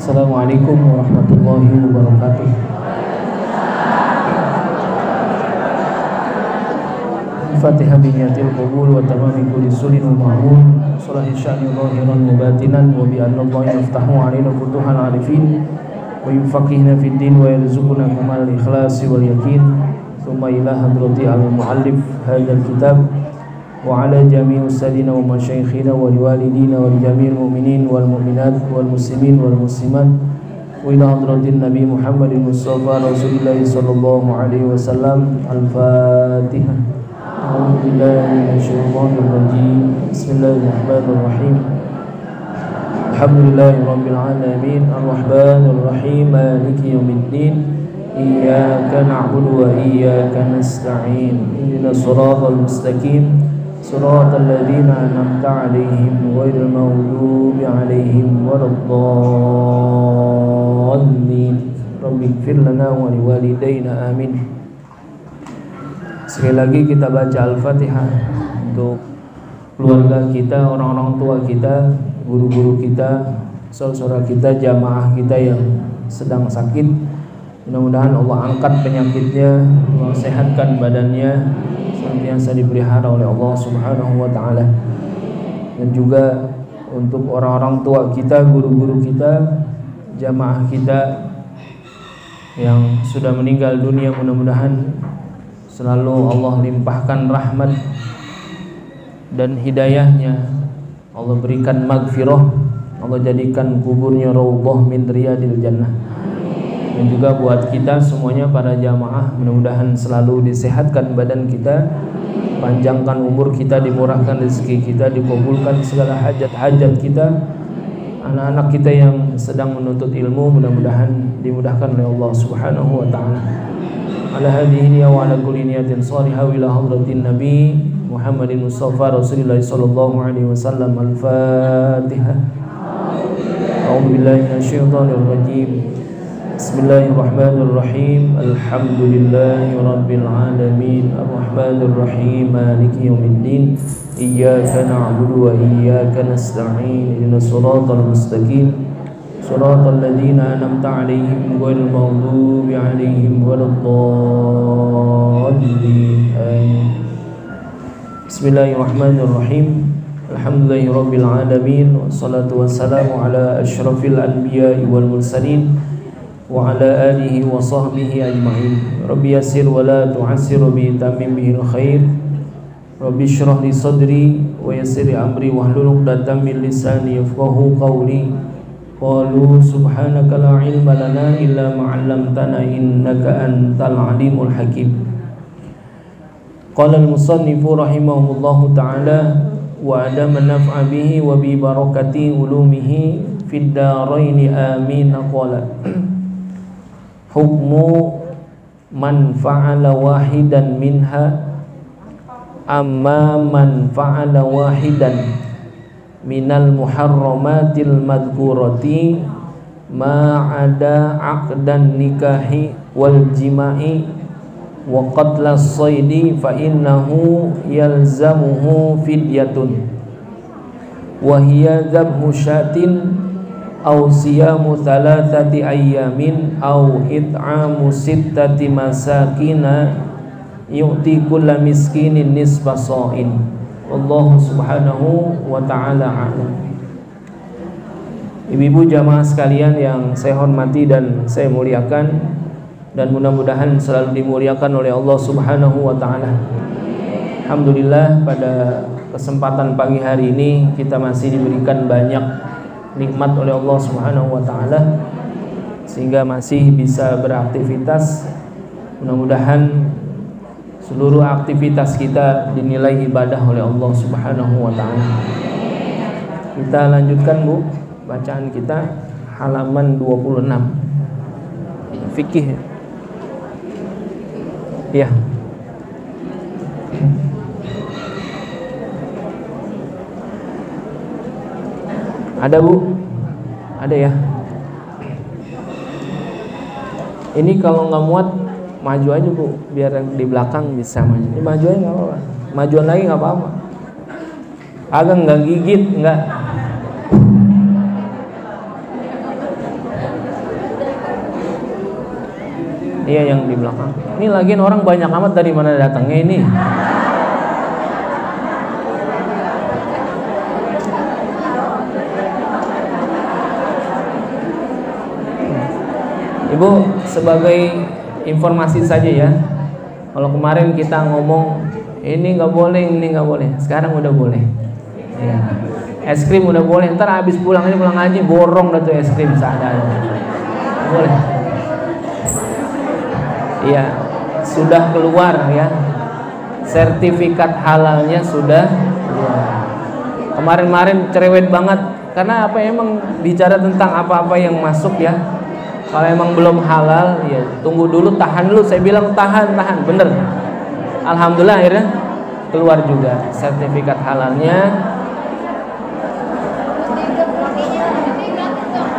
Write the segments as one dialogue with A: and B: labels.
A: Assalamualaikum warahmatullahi wabarakatuh. Fatihah biniyatil qabul wa tamami kulli sulin wa ma'mul salahi sya'ni zahiran wa batinan wa bi anna Allah yaftahu 'alaina futuhal 'arifin wa yufaqihna fid din wa yarzuquna kamal ikhlasi wal yakin thumma ila hadrati al-muallif hadzal kitab wa ala jami'i ustadina wa masyayikhina wa liwalidina wa jami'il mu'minin wal mu'minat wal muslimin wal muslimat wa ila hadratin Nabi Muhammadin Mustafa Rasulullah sallallahu alaihi wasallam. Al-Fatihah. A'udzu billahi minasyaitonir rajim. Bismillahirrahmanirrahim. Alhamdulillahirabbil alamin arrahmanir rahim maliki yaumiddin iyyaka na'budu wa iyyaka nasta'in ihdinas siratal mustaqim siratal ladzina an'amta 'alaihim ghairil maghdubi 'alaihim waladdallin. Rabbighfir lana wa liwalidayna amin. Sekali lagi kita baca Al-Fatihah untuk keluarga kita, orang-orang tua kita, guru-guru kita, saudara kita, jamaah kita yang sedang sakit. Mudah-mudahan Allah angkat penyakitnya, Allah sehatkan badannya, senantiasa dipelihara oleh Allah Subhanahu wa taala. Dan juga untuk orang-orang tua kita, guru-guru kita, jamaah kita yang sudah meninggal dunia, mudah-mudahan selalu Allah limpahkan rahmat dan hidayahnya, Allah berikan maghfirah, Allah jadikan kuburnya raudhah min riyadil jannah. Dan juga buat kita semuanya para jamaah, mudah-mudahan selalu disehatkan badan kita, panjangkan umur kita, dimurahkan rezeki kita, dikabulkan segala hajat-hajat kita. Anak-anak kita yang sedang menuntut ilmu, mudah-mudahan dimudahkan oleh Allah Subhanahu wa taala. Ala hadhihi wa ala kulli niyatin salihah ila hadratin Nabi Muhammadin Mustafa Rasulullah sallallahu alaihi wasallam. Al-Fatihah. A'udzu billahi minasyaitonir rajim. Bismillahirrahmanirrahim. Alhamdulillahi rabbil alamin arrahmanir rahim maliki yaumiddin iyyaka na'budu wa iyyaka nasta'in ihdinas siratal mustaqim siratal ladzina an'amta 'alaihim ghairil maghdubi 'alaihim waladdallin. Bismillahirrahmanirrahim. Alhamdulillahirabbil alamin wassalatu wassalamu ala asyrafil anbiya'i wal mursalin wa ala alihi wa sahbihi ajma'in. Rabbi yassir wa la tu'assir bi tamim bihil khair. Rabbi shrah li sadri wa yassir amri wahlul 'uqdatam min lisani yafqahu qawli. Qalu subhanaka la ilma lana illa ma 'allamtana innaka antal alimul hakim. Qala al-musannifu rahimahullahu ta'ala wa adama naf'a bihi wa bi barakati ulumihi fid daraini amin. Qala hukmu man fa'ala wahidan minha amma man fa'ala wahidan minal muharramatil madhkurati ma'ada aqdan nikahi wal jima'i wa qatlas saydi fa innahu yalzamuhu fidyatun wa hiya dhabhu syatin aw siyamu thalathati ayyamin aw it'amu sittati masakina yu'ti kulla miskinin nisfa sha'in. Allah subhanahu wa ta'ala a'lam. Ibu-ibu jamaah sekalian yang saya hormati dan saya muliakan, dan mudah-mudahan selalu dimuliakan oleh Allah Subhanahu wa ta'ala. Alhamdulillah, pada kesempatan pagi hari ini kita masih diberikan banyak nikmat oleh Allah Subhanahu wa ta'ala sehingga masih bisa beraktivitas. Mudah-mudahan seluruh aktivitas kita dinilai ibadah oleh Allah Subhanahu wa ta'ala. Kita lanjutkan, Bu, bacaan kita halaman 26. Fikih. Ya. Ada, Bu? Ada ya? Ini kalau nggak muat maju aja, Bu, biar yang di belakang bisa maju. Ini maju aja nggak apa-apa. Majuan lagi nggak apa-apa. Agak nggak gigit, nggak. Iya, yang di belakang. Ini lagian orang banyak amat, dari mana datangnya ini? Ibu, sebagai informasi saja ya. Kalau kemarin kita ngomong ini nggak boleh, ini nggak boleh, sekarang udah boleh. Ya. Es krim udah boleh. Ntar habis pulang ngaji borong dah tuh es krim seadanya. Boleh. Iya, sudah keluar ya. Sertifikat halalnya sudah keluar. Kemarin cerewet banget karena apa, emang bicara tentang apa-apa yang masuk ya. Kalau emang belum halal ya tunggu dulu, tahan dulu. Saya bilang tahan, bener. Alhamdulillah akhirnya keluar juga sertifikat halalnya.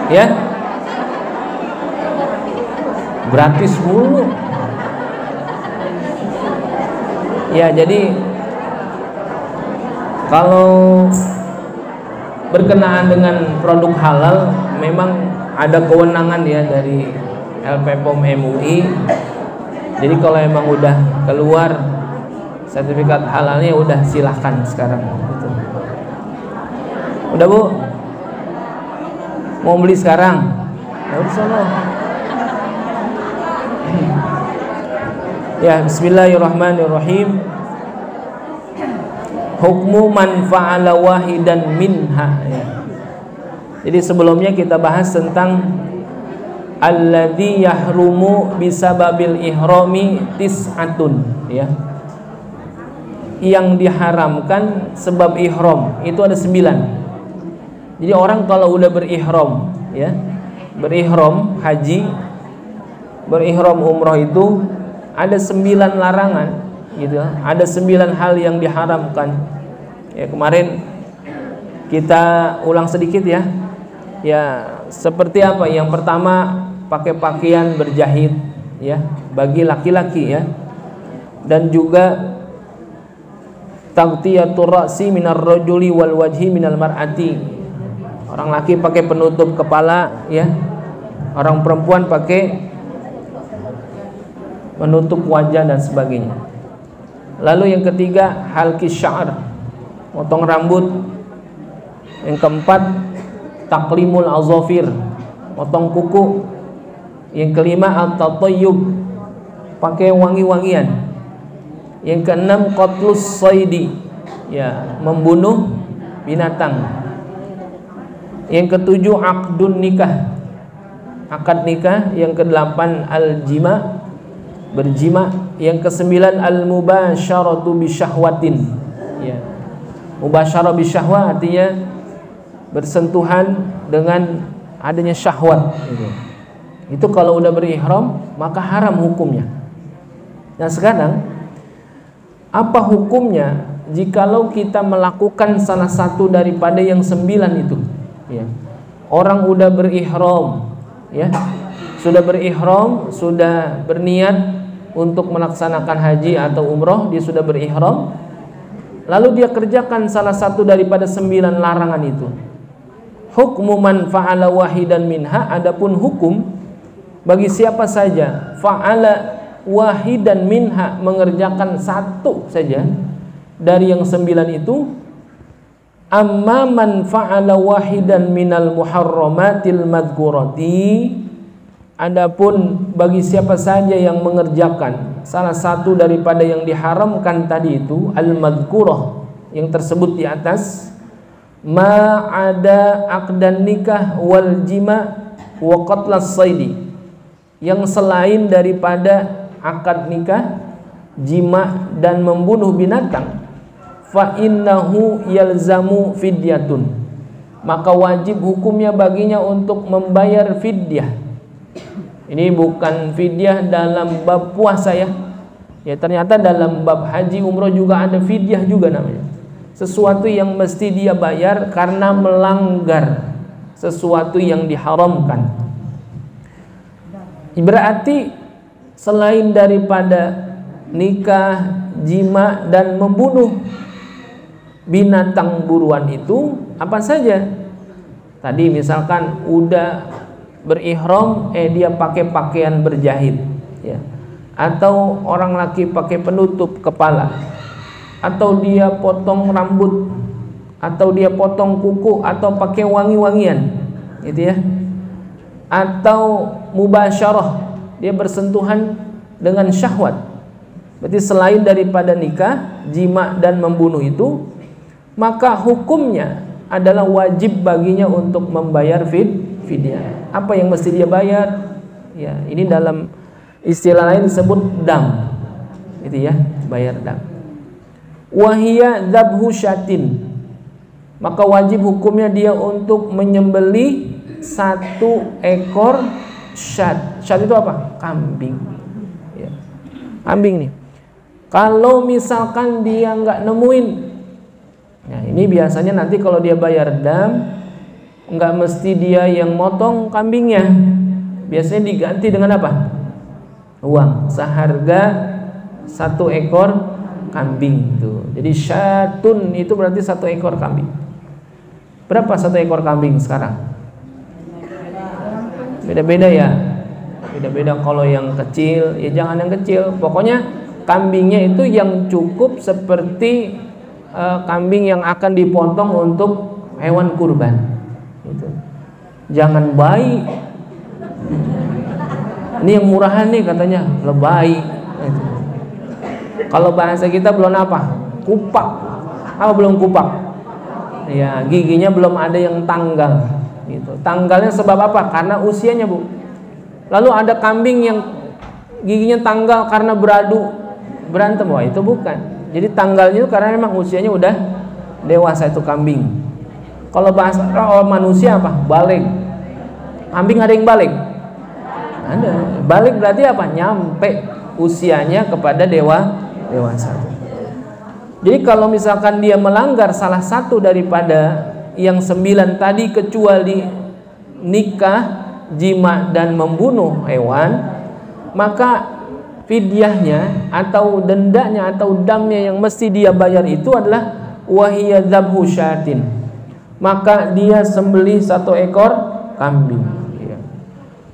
A: Ya, gratis mulu. Ya, jadi kalau berkenaan dengan produk halal memang ada kewenangan ya dari LPPOM MUI. Jadi kalau emang udah keluar sertifikat halalnya udah silahkan sekarang gitu. Udah Bu? Mau beli sekarang? Ya udah sono. Ya, bismillahirrahmanirrahim. Hukmu man fa'ala wahidan minha ya. Jadi sebelumnya kita bahas tentang alladzi yahrumu bisababil ihrami tis'atun ya. Yang diharamkan sebab ihram itu ada 9. Jadi orang kalau udah berihram ya, berihram haji, berihram umroh itu ada 9 larangan gitu. Ada 9 hal yang diharamkan. Ya, kemarin kita ulang sedikit ya. Ya, seperti apa? Yang pertama, pakai pakaian berjahit ya bagi laki-laki ya. Dan juga taghtiyatur ra'si minar rajuli wal wajhi minal mar'ati. Orang laki pakai penutup kepala ya. Orang perempuan pakai menutup wajah dan sebagainya. Lalu yang ketiga, halqi sya'r, potong rambut. Yang keempat, taklimul azafir, potong kuku. Yang kelima, at-tatayyub, pakai wangi-wangian. Yang keenam, qatlus saidi, ya, membunuh binatang. Yang ketujuh, aqdun nikah, akad nikah. Yang kedelapan, al-jima, berjima. Yang kesembilan, al-mubasyaratu bisyahwatin ya. Mubasyarah bisyahwah artinya bersentuhan dengan adanya syahwat gitu. Itu kalau udah berihram maka haram hukumnya. Nah sekarang apa hukumnya jikalau kita melakukan salah satu daripada yang 9 itu ya. Orang udah berihram ya, sudah berihram, sudah berniat untuk melaksanakan haji atau umroh, dia sudah berihram, lalu dia kerjakan salah satu daripada 9 larangan itu. Hukmu man fa'ala wahidan minha, adapun hukum bagi siapa saja fa'ala wahidan minha, mengerjakan satu saja dari yang 9 itu. Amma man fa'ala wahidan minal muharramatil madhkurati, adapun bagi siapa saja yang mengerjakan salah satu daripada yang diharamkan tadi itu, al-madhkurah, yang tersebut di atas, ma ada aqdan nikah wal jima wa qatlas saidi, yang selain daripada akad nikah, jima dan membunuh binatang, fa innahu yalzamu fidyatun, maka wajib hukumnya baginya untuk membayar fidyah. Ini bukan fidyah dalam bab puasa ya. Ya ternyata dalam bab haji umroh juga ada fidyah juga namanya. Sesuatu yang mesti dia bayar karena melanggar sesuatu yang diharamkan. Berarti selain daripada nikah, jima dan membunuh binatang buruan itu apa saja? Tadi misalkan udah berihram dia pakai pakaian berjahit ya, atau orang laki pakai penutup kepala, atau dia potong rambut, atau dia potong kuku, atau pakai wangi-wangian, gitu ya, atau mubasyarah, dia bersentuhan dengan syahwat, berarti selain daripada nikah, jima dan membunuh itu, maka hukumnya adalah wajib baginya untuk membayar fidyah. Apa yang mesti dia bayar? Ya, ini dalam istilah lain disebut dam, gitu ya, bayar dam. Wahia dzabhu syatin, maka wajib hukumnya dia untuk menyembelih 1 ekor syat. Syat itu apa? Kambing. Ya. Kambing nih. Kalau misalkan dia nggak nemuin, nah ini biasanya nanti kalau dia bayar dam, nggak mesti dia yang motong kambingnya. Biasanya diganti dengan apa? Uang seharga 1 ekor kambing tuh. Jadi syatun itu berarti 1 ekor kambing. Berapa 1 ekor kambing sekarang? Beda-beda ya. Beda-beda. Kalau yang kecil ya jangan yang kecil. Pokoknya kambingnya itu yang cukup seperti kambing yang akan dipotong untuk hewan kurban. Gitu. Jangan bayi. Ini yang murahan nih katanya, lebay. Kalau bahasa kita belum apa? Kupak. Apa belum kupak? Ya, giginya belum ada yang tanggal. Gitu. Tanggalnya sebab apa? Karena usianya, Bu. Lalu ada kambing yang giginya tanggal karena berantem. Wah, itu bukan. Jadi tanggalnya itu karena memang usianya udah dewasa itu kambing. Kalau bahasa manusia apa? Balik. Kambing ada yang balik? Ada. Balik berarti apa? Nyampe usianya kepada dewasa. Jadi kalau misalkan dia melanggar salah satu daripada yang 9 tadi kecuali nikah, jima dan membunuh hewan, maka fidyahnya atau dendanya atau damnya yang mesti dia bayar itu adalah wahiyya dzabhu syatin. Maka dia sembelih 1 ekor kambing.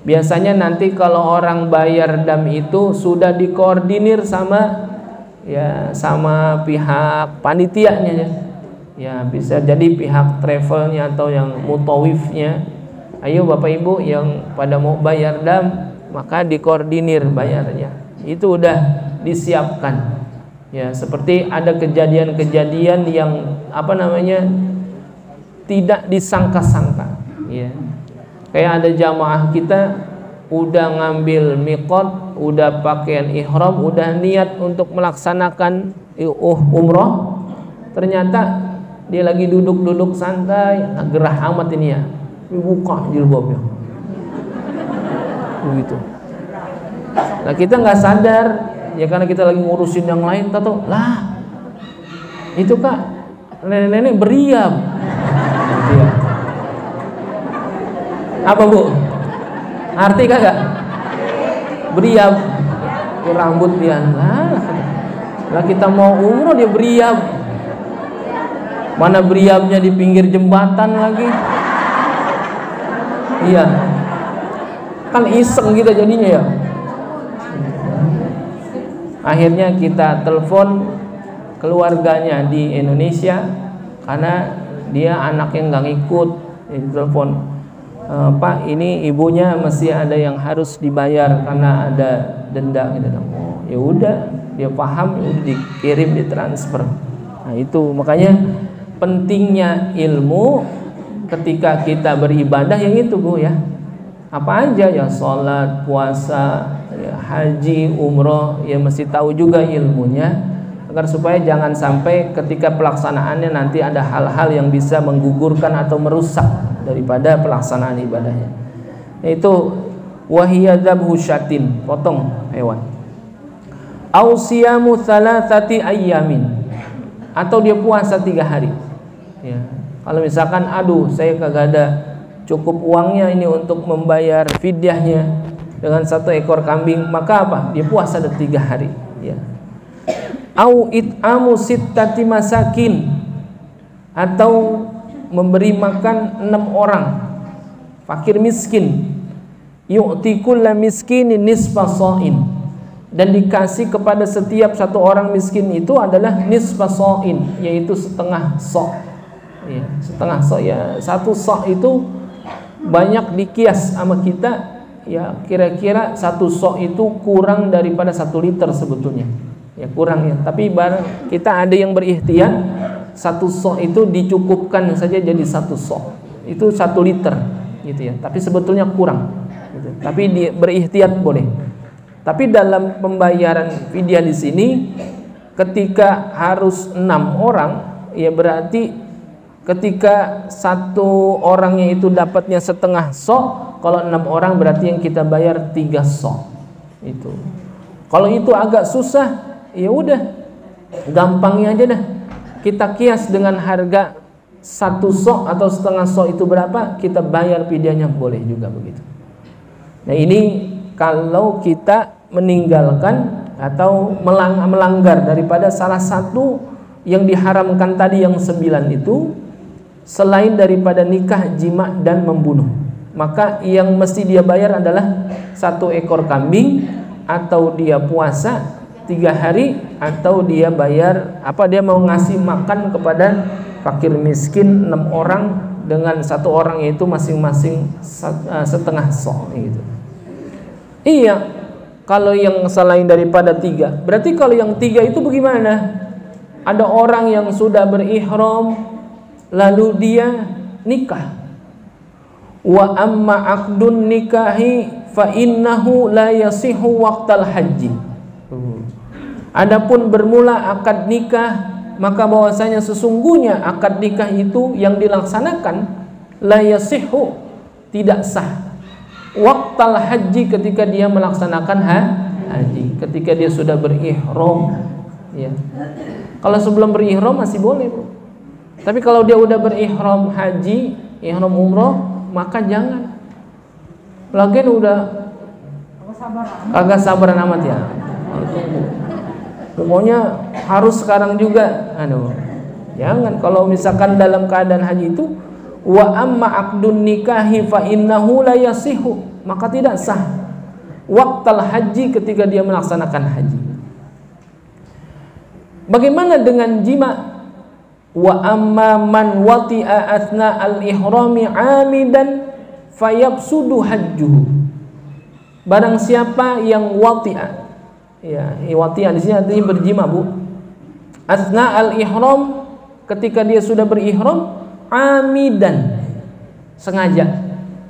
A: Biasanya nanti kalau orang bayar dam itu sudah dikoordinir sama pihak panitianya ya, bisa jadi pihak travelnya atau yang mutawifnya. Ayo Bapak Ibu yang pada mau bayar dam, maka dikoordinir bayarnya. Itu udah disiapkan. Ya, seperti ada kejadian-kejadian yang tidak disangka-sangka. Ya. Kayak ada jamaah kita udah ngambil miqat, udah pakaian ihram, udah niat untuk melaksanakan umroh. Ternyata dia lagi duduk-duduk santai, gerah amat ini ya. Buka jilbabnya. Begitu. Nah, kita nggak sadar ya karena kita lagi ngurusin yang lain, tahu lah. Itu Kak, nenek-nenek beriam. Gitu ya. Apa Bu? Arti kagak? Beriam. Rambut dia lah kita mau umroh dia beriam. Mana beriamnya di pinggir jembatan lagi? Iya. Kan iseng kita jadinya ya. Akhirnya kita telepon keluarganya di Indonesia karena dia anaknya nggak ngikut. Telepon, Pak, ini ibunya masih ada yang harus dibayar karena ada denda gitu. Oh, ya udah, dia paham, ya udah dikirim, ditransfer. Nah, itu makanya pentingnya ilmu ketika kita beribadah yang itu Bu ya. Apa aja ya, sholat, puasa, ya, haji, umroh, ya mesti tahu juga ilmunya agar supaya jangan sampai ketika pelaksanaannya nanti ada hal-hal yang bisa menggugurkan atau merusak daripada pelaksanaan ibadahnya. Yaitu wahiyya dzabhu syatin, potong hewan. Au siyamu thalathati ayyamin, atau dia puasa 3 hari. Ya. Kalau misalkan aduh saya kagak ada cukup uangnya ini untuk membayar fidyahnya dengan 1 ekor kambing, maka apa? Dia puasa 3 hari. Ya. Au it'amu sittati masakin, atau memberi makan 6 orang fakir miskin, yu'ti kulla miskinin nisfa sha'in, dan dikasih kepada setiap satu orang miskin itu adalah nisfa sa'in, yaitu setengah sok. Ya, setengah sok ya, satu sok itu banyak dikias sama kita ya, kira-kira satu sok itu kurang daripada 1 liter sebetulnya. Ya kurang ya, tapi barang kita ada yang berikhtiar satu sok itu dicukupkan saja jadi satu sok. Itu 1 liter gitu ya. Tapi sebetulnya kurang gitu. Tapi berikhtiar boleh. Tapi dalam pembayaran fidyah di sini ketika harus 6 orang, ya berarti ketika satu orangnya itu dapatnya setengah sok, kalau 6 orang berarti yang kita bayar 3 sok. Itu. Kalau itu agak susah, ya udah gampangnya aja dah. Kita kias dengan harga 1 sok atau setengah sok itu berapa, kita bayar fidyahnya, boleh juga begitu. Nah ini kalau kita meninggalkan atau melanggar daripada salah satu yang diharamkan tadi yang 9 itu, selain daripada nikah, jima, dan membunuh, maka yang mesti dia bayar adalah 1 ekor kambing, atau dia puasa 3 hari, atau dia bayar dia mau ngasih makan kepada fakir miskin 6 orang dengan 1 orang yaitu masing-masing setengah sok gitu. Iya, kalau yang selain daripada 3, berarti kalau yang 3 itu bagaimana? Ada orang yang sudah berihram lalu dia nikah. Wa amma aqdun nikahi fa innahu la yasihu waqtal haji. Adapun bermula akad nikah, maka bahwasanya sesungguhnya akad nikah itu yang dilaksanakan la yasihu, tidak sah. Waqtal haji, ketika dia melaksanakan haji, ketika dia sudah berihram ya. Kalau sebelum berihram masih boleh, Bu. Tapi kalau dia udah berihram haji, ihram umroh, maka jangan. Lagian udah agak sabaran amat ya. Pokoknya harus sekarang juga. Jangan. Kalau misalkan dalam keadaan haji itu, wa amma aqdun nikahi fa innahu la yasihu, maka tidak sah. Waqtal haji, ketika dia melaksanakan haji. Bagaimana dengan jima? Wa amma man wati'a athna al-ihrami 'amidan fayabsudu hajjuhu. Barang siapa yang wati'a, ya, wati'a di sini artinya berjima, Bu. Athna al-ihram, ketika dia sudah berihram, amidan, sengaja,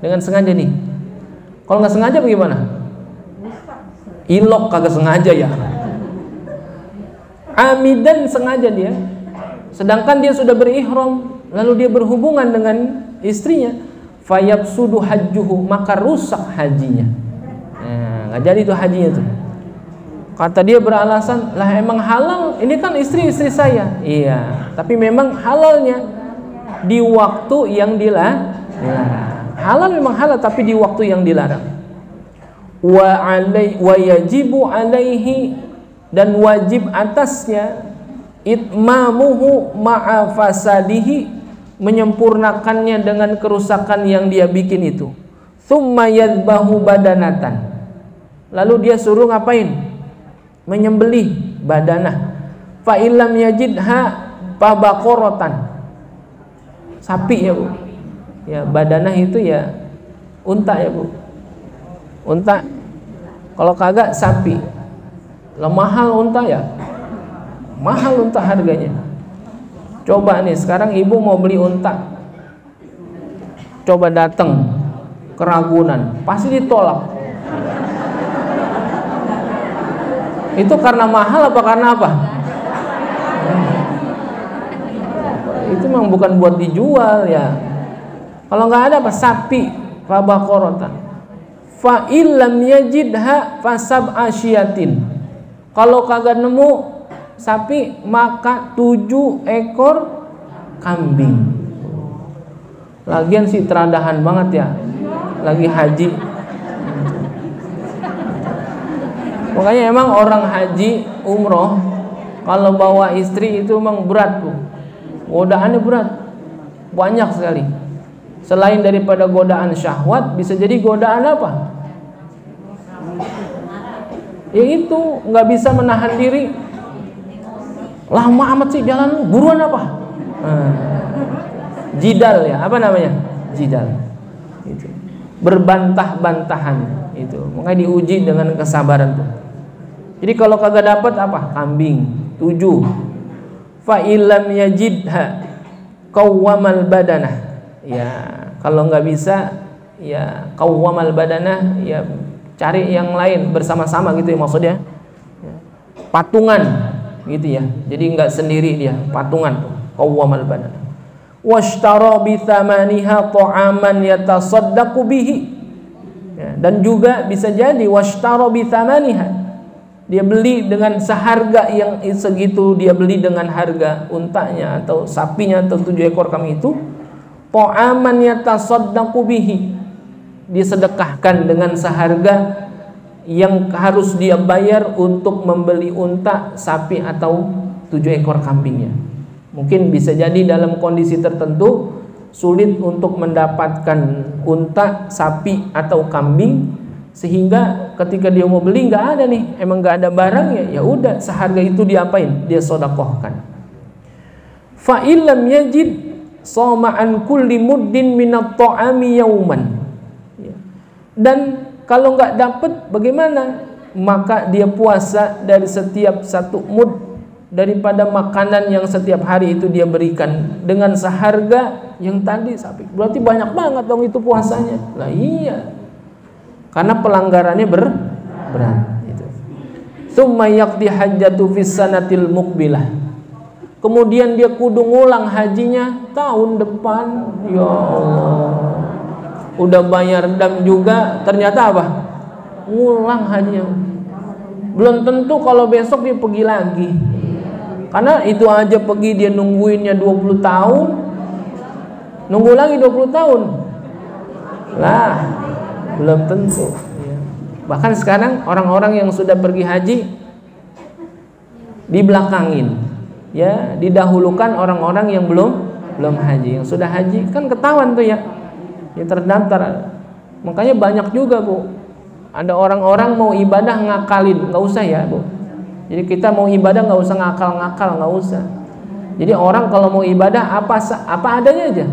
A: dengan sengaja nih. Kalau nggak sengaja bagaimana? Ilok kagak sengaja ya. Amidan, sengaja dia. Sedangkan dia sudah berihram, lalu dia berhubungan dengan istrinya, fayabsudu hajjuhu, maka rusak hajinya. Nggak jadi itu hajinya tuh. Kata dia beralasan, lah emang halal, ini kan istri saya. Iya, tapi memang halalnya di waktu yang dilarang. Halal memang halal, tapi di waktu yang dilarang. Wa yajibu alaihi, dan wajib atasnya itmamuhu ma'a fasadihi, menyempurnakannya dengan kerusakan yang dia bikin itu. Tsumma yadbahu badanatan, lalu dia suruh ngapain? Menyembelih badanah. Fa illam yajidha fa baqaratan, sapi ya, Bu. Ya, badanah itu ya unta ya, Bu. Unta. Kalau kagak sapi. Lah mahal unta ya. Mahal unta harganya. Coba nih, sekarang ibu mau beli unta. Coba datang ke Ragunan, pasti ditolak. Itu karena mahal apa karena apa? Itu memang bukan buat dijual ya. Kalau nggak ada apa, sapi, fabaqaratan. Fa illam yajidha fasab asyatin. Kalau kagak nemu sapi, maka 7 ekor kambing. Lagian sih teradahan banget ya, lagi haji. Makanya emang orang haji umroh kalau bawa istri itu emang berat, Bu. Godaannya berat, banyak sekali. Selain daripada godaan syahwat, bisa jadi godaan apa? Ya itu nggak bisa menahan diri. Lama amat sih jalan, buruan apa? Jidal ya, apa namanya? Jidal. Itu. Berbantah-bantahan itu. Makanya diuji dengan kesabaran tuh. Jadi kalau kagak dapat apa? Kambing. 7. Fa illam yajidha qawwamal badanah. Ya, kalau nggak bisa ya qawwamal badanah, ya cari yang lain bersama-sama gitu ya maksudnya. Ya. Patungan gitu ya. Jadi nggak sendiri dia, patungan tuh. Qawwamal badanah. Washtara bi thamaniha ta'aman yatasaddaqu bihi. Ya, dan juga bisa jadi washtara bi thamaniha, dia beli dengan seharga yang segitu, dia beli dengan harga untanya atau sapinya atau 7 ekor kami itu, ta'aman yatasaddaqu bihi, disedekahkan dengan seharga yang harus dia bayar untuk membeli unta, sapi atau 7 ekor kambingnya. Mungkin bisa jadi dalam kondisi tertentu sulit untuk mendapatkan unta, sapi atau kambing, sehingga ketika dia mau beli nggak ada nih, emang nggak ada barangnya, ya udah seharga itu diapain? Dia sedekahkan. Fa illam yajid shoma an kulli muddin minat ta'ami yauman. Dan kalau nggak dapat bagaimana? Maka dia puasa dari setiap 1 mud daripada makanan yang setiap hari itu dia berikan dengan seharga yang tadi sapi. Berarti banyak banget dong itu puasanya. Lah iya. Karena pelanggarannya berat itu. Tsumma yaqdi hajjatu fis sanatil muqbilah. Kemudian dia kudu ngulang hajinya tahun depan. Ya Allah. Udah bayar dam juga, ternyata apa? Ngulang hajinya. Belum tentu kalau besok dia pergi lagi. Karena itu aja pergi dia nungguinnya 20 tahun. Nunggu lagi 20 tahun. Lah, belum tentu. Bahkan sekarang orang-orang yang sudah pergi haji dibelakangin. Ya, didahulukan orang-orang yang belum haji. Yang sudah haji kan ketahuan tuh ya. Ya terdaftar. Makanya banyak juga, Bu. Ada orang-orang mau ibadah ngakalin, nggak usah ya, Bu. Jadi kita mau ibadah nggak usah ngakal-ngakal, nggak usah. Jadi orang kalau mau ibadah apa adanya aja.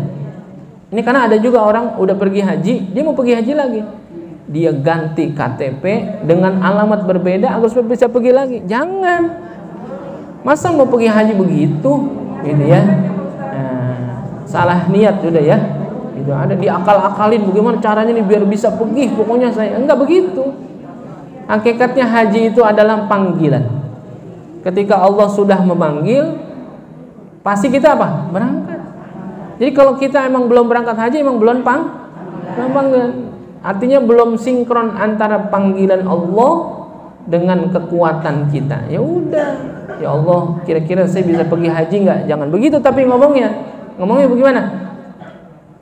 A: Ini karena ada juga orang udah pergi haji, dia mau pergi haji lagi, dia ganti KTP dengan alamat berbeda agar supaya bisa pergi lagi. Jangan. Masa mau pergi haji begitu, gitu ya? Nah, salah niat sudah ya. Itu ada diakal-akalin bagaimana caranya nih biar bisa pergi. Pokoknya saya enggak begitu. Hakikatnya haji itu adalah panggilan. Ketika Allah sudah memanggil, pasti kita apa? Berangkat. Jadi kalau kita emang belum berangkat haji, emang belum panggilan. Artinya belum sinkron antara panggilan Allah dengan kekuatan kita. Ya udah, ya Allah, kira-kira saya bisa pergi haji nggak? Jangan begitu, tapi ngomongnya bagaimana?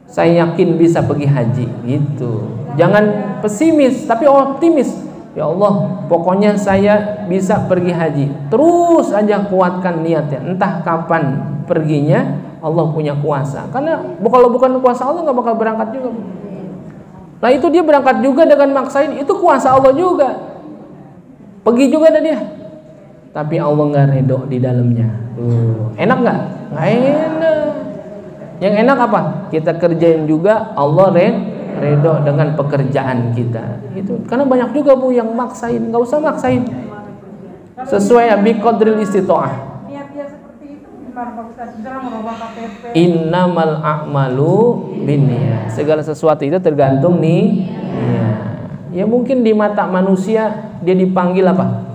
A: Saya yakin bisa pergi haji, gitu. Jangan pesimis, tapi optimis. Ya Allah, pokoknya saya bisa pergi haji. Terus aja kuatkan niatnya. Entah kapan perginya, Allah punya kuasa. Karena kalau bukan kuasa Allah nggak bakal berangkat juga. Nah itu dia berangkat juga dengan maksain, itu kuasa Allah juga. Pergi juga ada dia. Tapi Allah nggak redho di dalamnya. Enak nggak? Nggak enak. Yang enak apa? Kita kerjain juga, Allah redho dengan pekerjaan kita. Itu karena banyak juga, Bu, yang maksain. Nggak usah maksain. Sesuai biqadril istita'ah.
B: Niat-niat seperti itu gimana Pak Ustaz? Misalnya merubah KTP.
A: Innamal a'malu binniyat. Segala sesuatu itu tergantung nih. Ya mungkin di mata manusia dia dipanggil apa?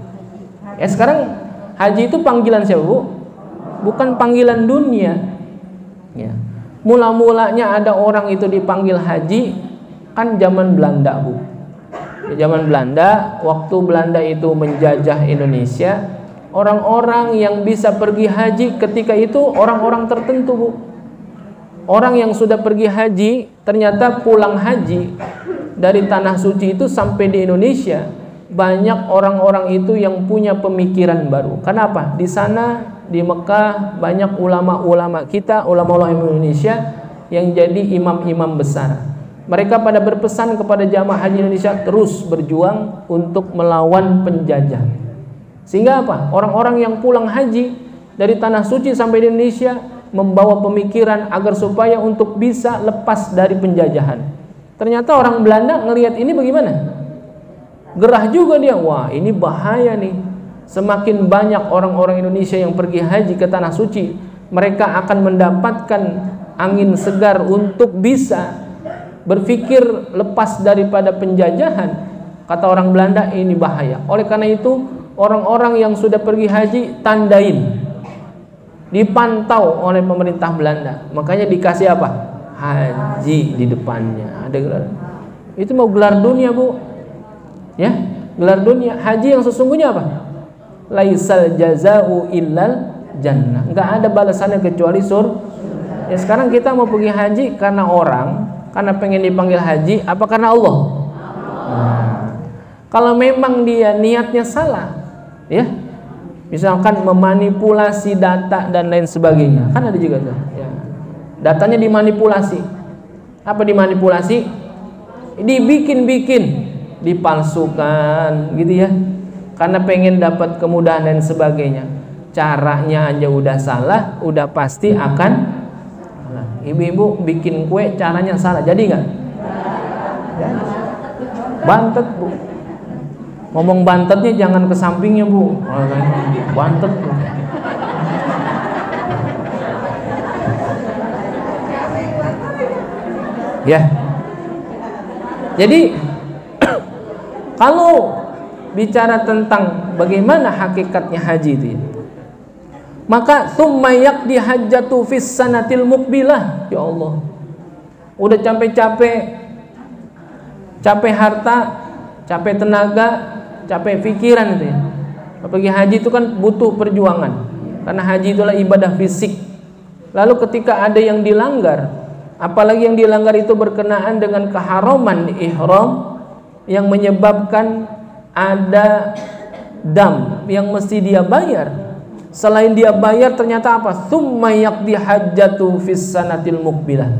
A: Ya sekarang haji itu panggilan siapa, Bu? Bukan panggilan dunia. Ya. Mula-mulanya ada orang itu dipanggil haji kan zaman Belanda, Bu. Di zaman Belanda, waktu Belanda itu menjajah Indonesia, orang-orang yang bisa pergi haji ketika itu orang-orang tertentu, Bu. Orang yang sudah pergi haji ternyata pulang haji dari tanah suci itu sampai di Indonesia, banyak orang-orang itu yang punya pemikiran baru. Kenapa? Di sana di Mekah banyak ulama-ulama kita, ulama-ulama Indonesia yang jadi imam-imam besar. Mereka pada berpesan kepada jamaah haji Indonesia terus berjuang untuk melawan penjajah. Sehingga apa? Orang-orang yang pulang haji dari tanah suci sampai di Indonesia membawa pemikiran agar supaya untuk bisa lepas dari penjajahan. Ternyata orang Belanda ngelihat ini bagaimana? Gerah juga dia. Wah, ini bahaya nih. Semakin banyak orang-orang Indonesia yang pergi haji ke tanah suci, mereka akan mendapatkan angin segar untuk bisa berpikir lepas daripada penjajahan. Kata orang Belanda, ini bahaya. Oleh karena itu, orang-orang yang sudah pergi haji tandain, dipantau oleh pemerintah Belanda. Makanya dikasih apa? Haji di depannya. Ada gelar. Itu mau gelar dunia, Bu. Ya, gelar dunia. Haji yang sesungguhnya apa? Laisal jazau illal jannah. Enggak ada balasannya kecuali surga. Ya, sekarang kita mau pergi haji karena orang, karena pengen dipanggil haji, apa karena Allah? Nah, kalau memang dia niatnya salah, ya, misalkan memanipulasi data dan lain sebagainya, kan ada juga tuh, ya. Datanya dimanipulasi. Apa dimanipulasi? Dibikin-bikin, dipalsukan, gitu ya. Karena pengen dapat kemudahan dan sebagainya. Caranya aja udah salah, udah pasti akan salah. Ibu-ibu bikin kue caranya salah, jadi nggak? Bantet, Bu. Ngomong bantetnya jangan ke sampingnya, Bu. Bantet, Bu. Ya. Jadi kalau bicara tentang bagaimana hakikatnya haji itu ya, maka tsumma yaqdi hajjatu fis sanatil muqbilah. Ya Allah, udah capek-capek, capek harta, capek tenaga, capek pikiran itu ya. Pergi haji itu kan butuh perjuangan, karena haji itulah ibadah fisik. Lalu ketika ada yang dilanggar, apalagi yang dilanggar itu berkenaan dengan keharaman ihram yang menyebabkan ada dam yang mesti dia bayar. Selain dia bayar, ternyata apa? Tsumma yaqdi hajjatu fis sanatil muqbilah.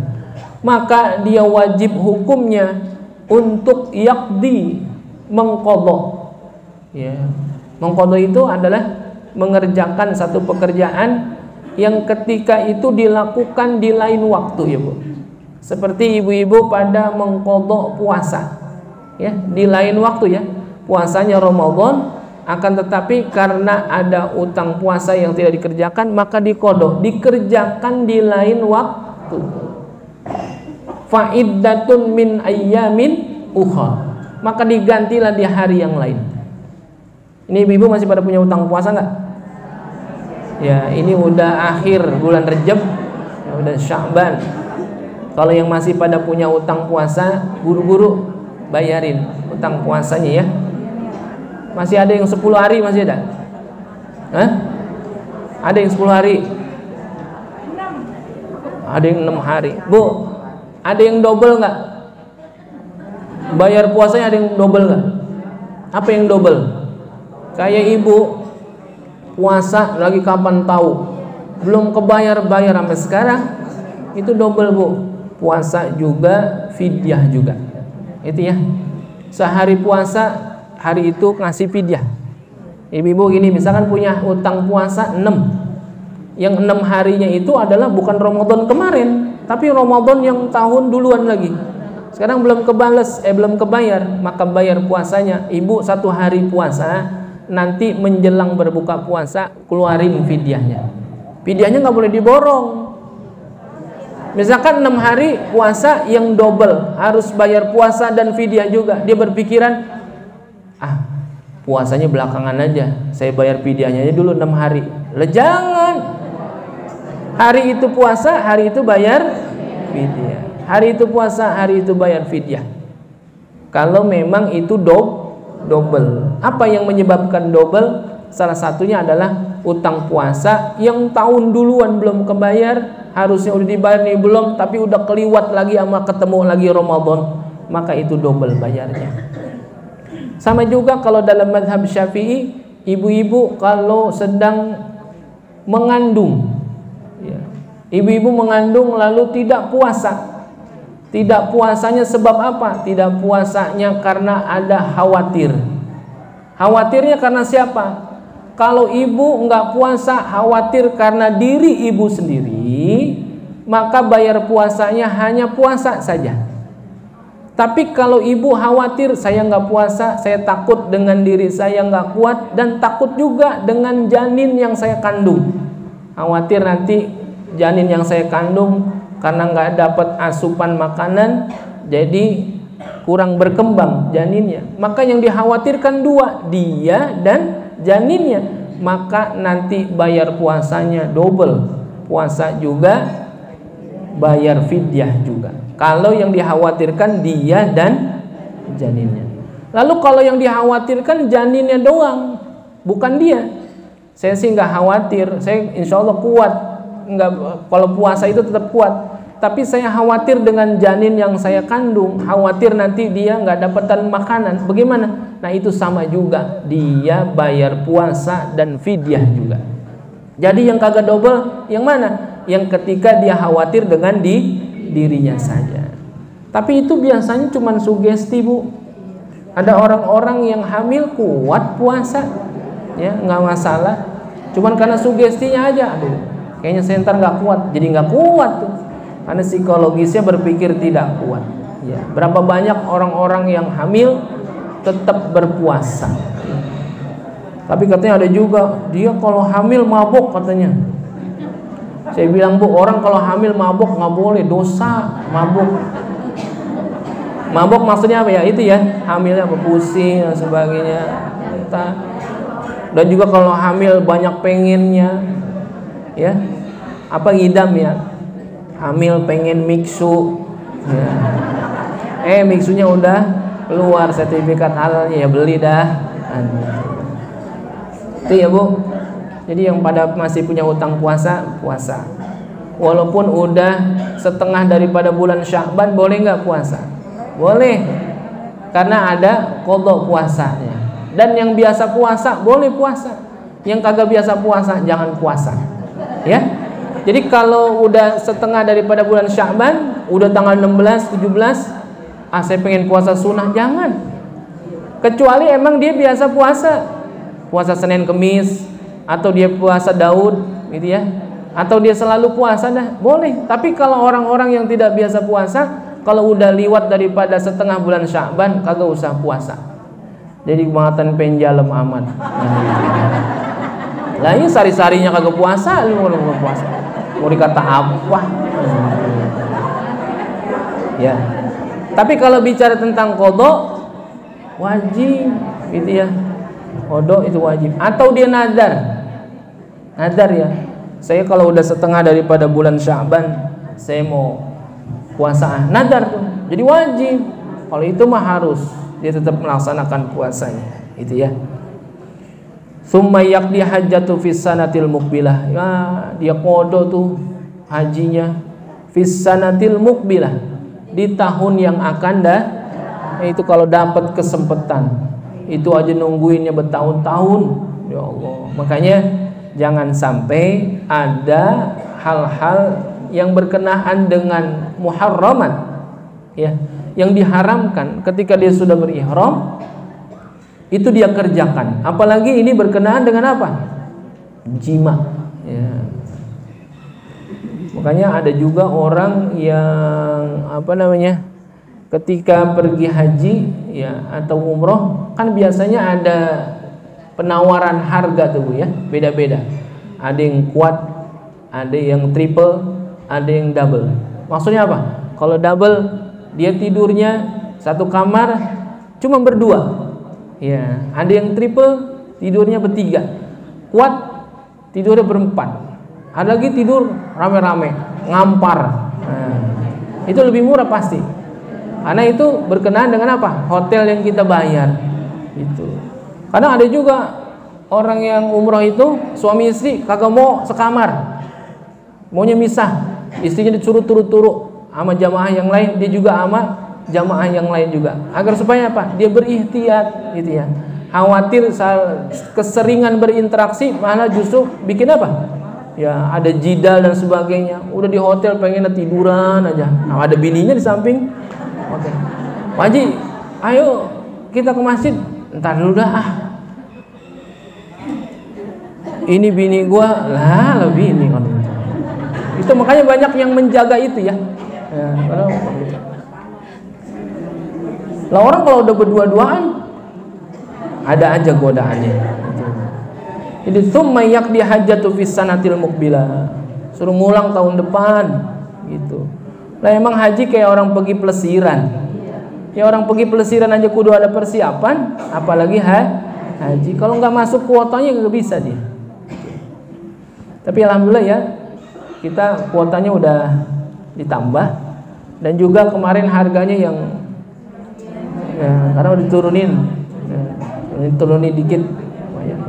A: Maka dia wajib hukumnya untuk yaqdi, mengqadha. Ya. Mengqadha itu adalah mengerjakan satu pekerjaan yang ketika itu dilakukan di lain waktu, ya Bu. Seperti ibu-ibu pada mengqadha puasa. Ya, di lain waktu ya. Puasanya Ramadan, akan tetapi karena ada utang puasa yang tidak dikerjakan, maka diqadha, dikerjakan di lain waktu. Fa'iddatun min ayyamin ukhra, maka digantilah di hari yang lain. Ini ibu-ibu masih pada punya utang puasa nggak? Ya, ini udah akhir bulan Rejab, ya udah Sya'ban. Kalau yang masih pada punya utang puasa, buru-buru bayarin utang puasanya ya. Masih ada yang 10 hari, masih ada? Hah? Ada yang 10 hari? Ada yang 6 hari. Bu, ada yang double nggak? Bayar puasanya ada yang double nggak? Apa yang double? Kayak ibu puasa lagi kapan tahu, belum kebayar-bayar sampai sekarang, itu double, Bu. Puasa juga, fidyah juga. Itu ya. Sehari puasa, hari itu ngasih fidyah. Ibu-ibu gini, misalkan punya utang puasa 6. Yang 6 harinya itu adalah bukan Ramadan kemarin, tapi Ramadan yang tahun duluan lagi. Sekarang belum kebayar, maka bayar puasanya. Ibu 1 hari puasa, nanti menjelang berbuka puasa keluarin fidyahnya. Fidyahnya nggak boleh diborong. Misalkan 6 hari puasa yang double, harus bayar puasa dan fidyah juga. Dia berpikiran, puasanya belakangan aja, saya bayar fidyahnya aja dulu 6 hari. Lah jangan. Hari itu puasa, hari itu bayar fidyah. Hari itu puasa, hari itu bayar fidyah. Kalau memang itu double. Apa yang menyebabkan double? Salah satunya adalah utang puasa yang tahun duluan belum kebayar, harusnya udah dibayar nih belum, tapi udah keliwat lagi sama ketemu lagi Ramadan, maka itu double bayarnya. Sama juga kalau dalam mazhab Syafi'i, ibu-ibu kalau sedang mengandung, ya, ibu-ibu mengandung lalu tidak puasa, Tidak puasanya sebab apa? Tidak puasanya karena ada khawatir. Khawatirnya karena siapa? Kalau ibu nggak puasa khawatir karena diri ibu sendiri, maka bayar puasanya hanya puasa saja. Tapi kalau ibu khawatir, saya nggak puasa, saya takut dengan diri saya nggak kuat, dan takut juga dengan janin yang saya kandung. Khawatir nanti janin yang saya kandung karena nggak dapat asupan makanan, jadi kurang berkembang janinnya. Maka yang dikhawatirkan dua, dia dan janinnya. Maka nanti bayar puasanya double, puasa juga, bayar fidyah juga. Kalau yang dikhawatirkan dia dan janinnya. Lalu kalau yang dikhawatirkan janinnya doang, bukan dia, saya sih nggak khawatir, saya insya Allah kuat, nggak, kalau puasa itu tetap kuat. Tapi saya khawatir dengan janin yang saya kandung, khawatir nanti dia nggak dapatkan makanan. Bagaimana? Nah itu sama juga, dia bayar puasa dan fidyah juga. Jadi yang kagak double yang mana? Yang ketika dia khawatir dengan dirinya saja. Tapi itu biasanya cuma sugesti, Bu. Ada orang-orang yang hamil kuat puasa, ya nggak masalah. Cuman karena sugestinya aja, aduh, kayaknya saya ntar nggak kuat, jadi nggak kuat tuh. Karena psikologisnya berpikir tidak kuat. Ya, berapa banyak orang-orang yang hamil tetap berpuasa. Tapi katanya ada juga dia kalau hamil mabuk katanya. Saya bilang, Bu, orang kalau hamil mabuk nggak boleh, dosa mabuk. Mabuk maksudnya apa ya? Itu ya, hamilnya apa, pusing dan sebagainya. Entah. Dan juga kalau hamil banyak pengennya, ya, apa ngidam ya? Hamil pengen miksu, ya. Miksunya udah keluar sertifikat halalnya, ya beli dah. Itu ya, Bu. Jadi yang pada masih punya hutang puasa, puasa. Walaupun udah setengah daripada bulan Sya'ban, boleh nggak puasa? Boleh, karena ada qadha puasanya. Dan yang biasa puasa boleh puasa. Yang kagak biasa puasa jangan puasa. Ya. Jadi kalau udah setengah daripada bulan Sya'ban, udah tanggal 16, 17, saya pengen puasa sunnah, jangan. Kecuali emang dia biasa puasa. Puasa Senin Kemis, atau dia puasa Daud gitu ya, atau dia selalu puasa, dah boleh. Tapi kalau orang-orang yang tidak biasa puasa, kalau udah liwat daripada setengah bulan Sya'ban, kagak usah puasa. Jadi kematan penjalem amat. Lah ini sari-sarinya kagak puasa, lu mau puasa, mau dikata apa? Ya. Tapi kalau bicara tentang qadha, wajib gitu ya. Qadha itu wajib. Atau dia nadar ya, saya kalau udah setengah daripada bulan Sya'ban saya mau puasa, nadar tuh, jadi wajib. Kalau itu mah harus dia tetap melaksanakan puasanya, itu ya. Tsumma yaqdi hajjatu fis sanatil muqbilah, ya dia qadha tuh hajinya fis sanatil muqbilah, di tahun yang akan itu kalau dapat kesempatan. Itu aja nungguinnya bertahun-tahun, ya Allah. Makanya jangan sampai ada hal-hal yang berkenaan dengan muharramat, ya, yang diharamkan ketika dia sudah berihram, itu dia kerjakan. Apalagi ini berkenaan dengan apa? Jima, ya. Makanya ada juga orang yang ketika pergi haji, ya, atau umroh, kan biasanya ada penawaran harga tuh, ya, beda-beda. Ada yang kuat, ada yang triple, ada yang double. Maksudnya apa? Kalau double, dia tidurnya satu kamar cuma berdua. Ya, ada yang triple, tidurnya bertiga. Kuat, tidurnya berempat. Ada lagi tidur rame-rame, ngampar. Nah, itu lebih murah pasti. Karena itu berkenaan dengan apa? Hotel yang kita bayar. Itu. Kadang ada juga orang yang umroh itu suami istri kagak mau sekamar, maunya misah. Istrinya disuruh turu-turu sama jamaah yang lain, dia juga sama jamaah yang lain juga. Agar supaya apa? Dia berihtiyat, gitu ya. Khawatir keseringan berinteraksi malah justru bikin apa? ya ada jidal dan sebagainya. Udah di hotel pengen tiduran aja. Nah, ada bininya di samping hotel. Pak Haji, ayo kita ke masjid. Entar dulu dah. Ini bini gua lah, lebih ini kan. Itu makanya banyak yang menjaga itu ya. Lah orang kalau udah berdua-duaan ada aja godaannya. Jadi tsumma yaqdi hajjatu fis sanatil muqbilah. Suruh ngulang tahun depan gitu. Lah emang haji kayak orang pergi pelesiran. Ya orang pergi pelesiran aja kudu ada persiapan, apalagi haji. Kalau nggak masuk kuotanya nggak bisa dia. Tapi alhamdulillah ya, kita kuotanya udah ditambah dan juga kemarin harganya yang ya, karena udah diturunin, turunin dikit.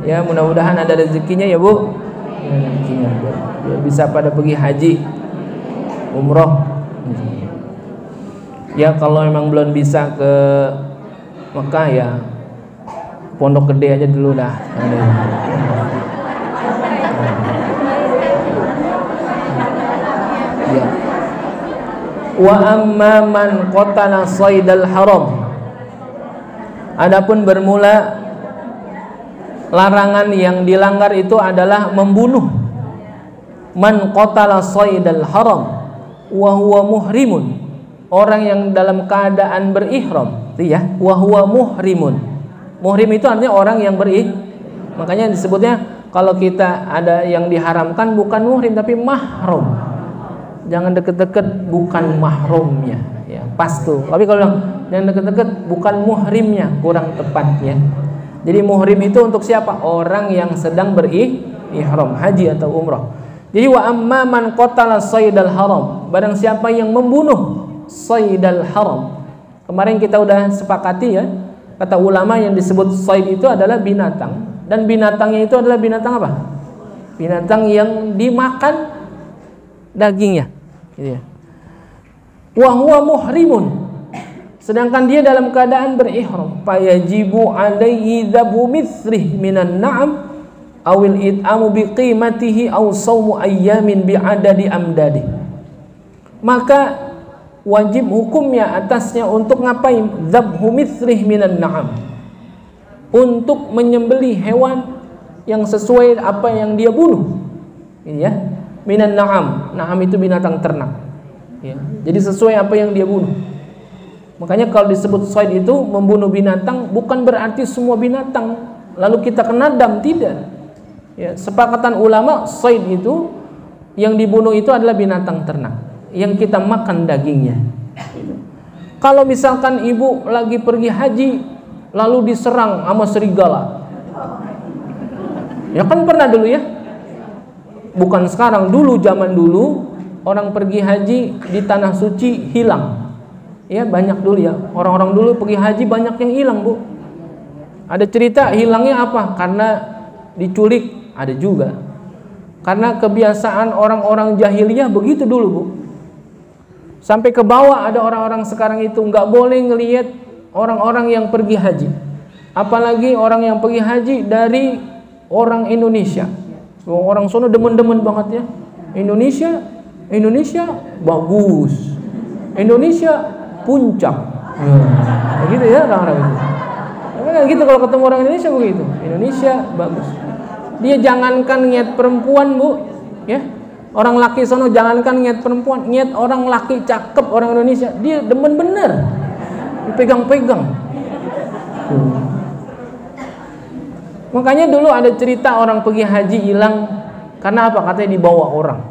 A: Ya mudah-mudahan ada rezekinya ya Bu. Ya, bisa pada pergi haji, umroh. Ya kalau memang belum bisa ke Mekah ya Pondok Gede aja dulu dah. Ya. Wa amma man qatala saydal haram. Adapun bermula larangan yang dilanggar itu adalah membunuh. Man qatala saydal haram wa huwa muhrimun. Orang yang dalam keadaan berihram, itu ya, wa huwa muhrimun. Muhrim itu artinya orang yang makanya disebutnya kalau kita ada yang diharamkan bukan muhrim tapi mahram. Jangan deket-deket, bukan mahramnya ya, pas tuh. Tapi kalau bilang jangan deket-deket, bukan muhrimnya, kurang tepat ya. Jadi muhrim itu untuk siapa? Orang yang sedang berihram, haji atau umrah. Jadi wa amma man qatala saydal haram, barang siapa yang membunuh saydal haram. Kemarin kita udah sepakati ya, kata ulama yang disebut sayd itu adalah binatang, dan binatangnya itu adalah binatang apa? Binatang yang dimakan dagingnya gitu ya. Wa huwa muhrimun, sedangkan dia dalam keadaan berihram, fayajibu alaihi dzabu mithlih minan na'am awil it'amu biqimatihi aw shaumu ayyamin bi'adadi amdadi. Maka wajib hukumnya atasnya untuk ngapain? Dzabhu mithlih minan na'am, untuk menyembelih hewan yang sesuai apa yang dia bunuh ya. Minan na'am, na'am itu binatang ternak ya. Jadi sesuai apa yang dia bunuh. Makanya kalau disebut sayd itu membunuh binatang, bukan berarti semua binatang lalu kita kena dam, tidak ya. Sepakatan ulama sayd itu yang dibunuh itu adalah binatang ternak yang kita makan dagingnya. Kalau misalkan ibu lagi pergi haji lalu diserang sama serigala, ya kan pernah dulu ya. Bukan sekarang, dulu zaman dulu orang pergi haji di tanah suci hilang. Ya banyak dulu ya, orang-orang dulu pergi haji banyak yang hilang Bu. Ada cerita hilangnya apa? Karena diculik, ada juga. Karena kebiasaan orang-orang jahiliyah begitu dulu Bu. Sampai ke bawah ada orang-orang sekarang itu nggak boleh ngelihat orang-orang yang pergi haji. Apalagi orang yang pergi haji dari orang Indonesia. Orang sono demen-demen banget ya. Indonesia bagus. Indonesia puncak. Begitu ya orang-orang itu. Kan gitu kalau ketemu orang Indonesia begitu. Indonesia bagus. Dia jangankan niat perempuan Bu, ya. Orang laki sono jangankan niat perempuan, niat orang laki cakep orang Indonesia, dia demen bener. Dipegang-pegang. Makanya dulu ada cerita orang pergi haji hilang karena apa? Katanya dibawa orang.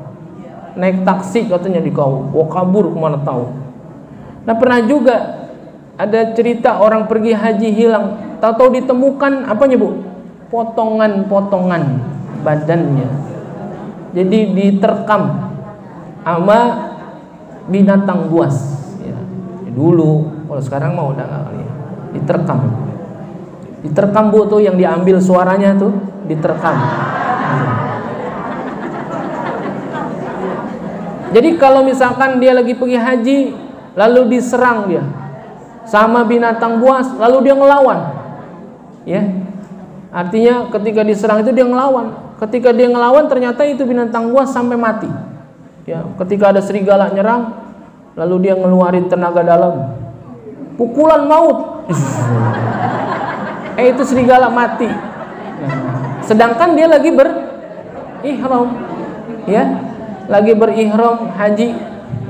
A: Naik taksi katanya dikau, kabur kemana tahu. Nah pernah juga ada cerita orang pergi haji hilang, tahu-tahu ditemukan apanya Bu? Potongan-potongan badannya. Jadi diterkam sama binatang buas. Ya. Dulu, kalau sekarang mah udah nggak kali. Diterkam. Diterkam Bu tuh yang diambil suaranya tuh diterkam. Jadi kalau misalkan dia lagi pergi haji lalu diserang dia sama binatang buas lalu dia ngelawan. Ya. Artinya ketika diserang itu dia ngelawan. ketika dia ngelawan ternyata itu binatang buas sampai mati. Ya, ketika ada serigala nyerang, lalu dia ngeluarin tenaga dalam, pukulan maut. Itu serigala mati. Sedangkan dia lagi berihram, ya, lagi berihram haji,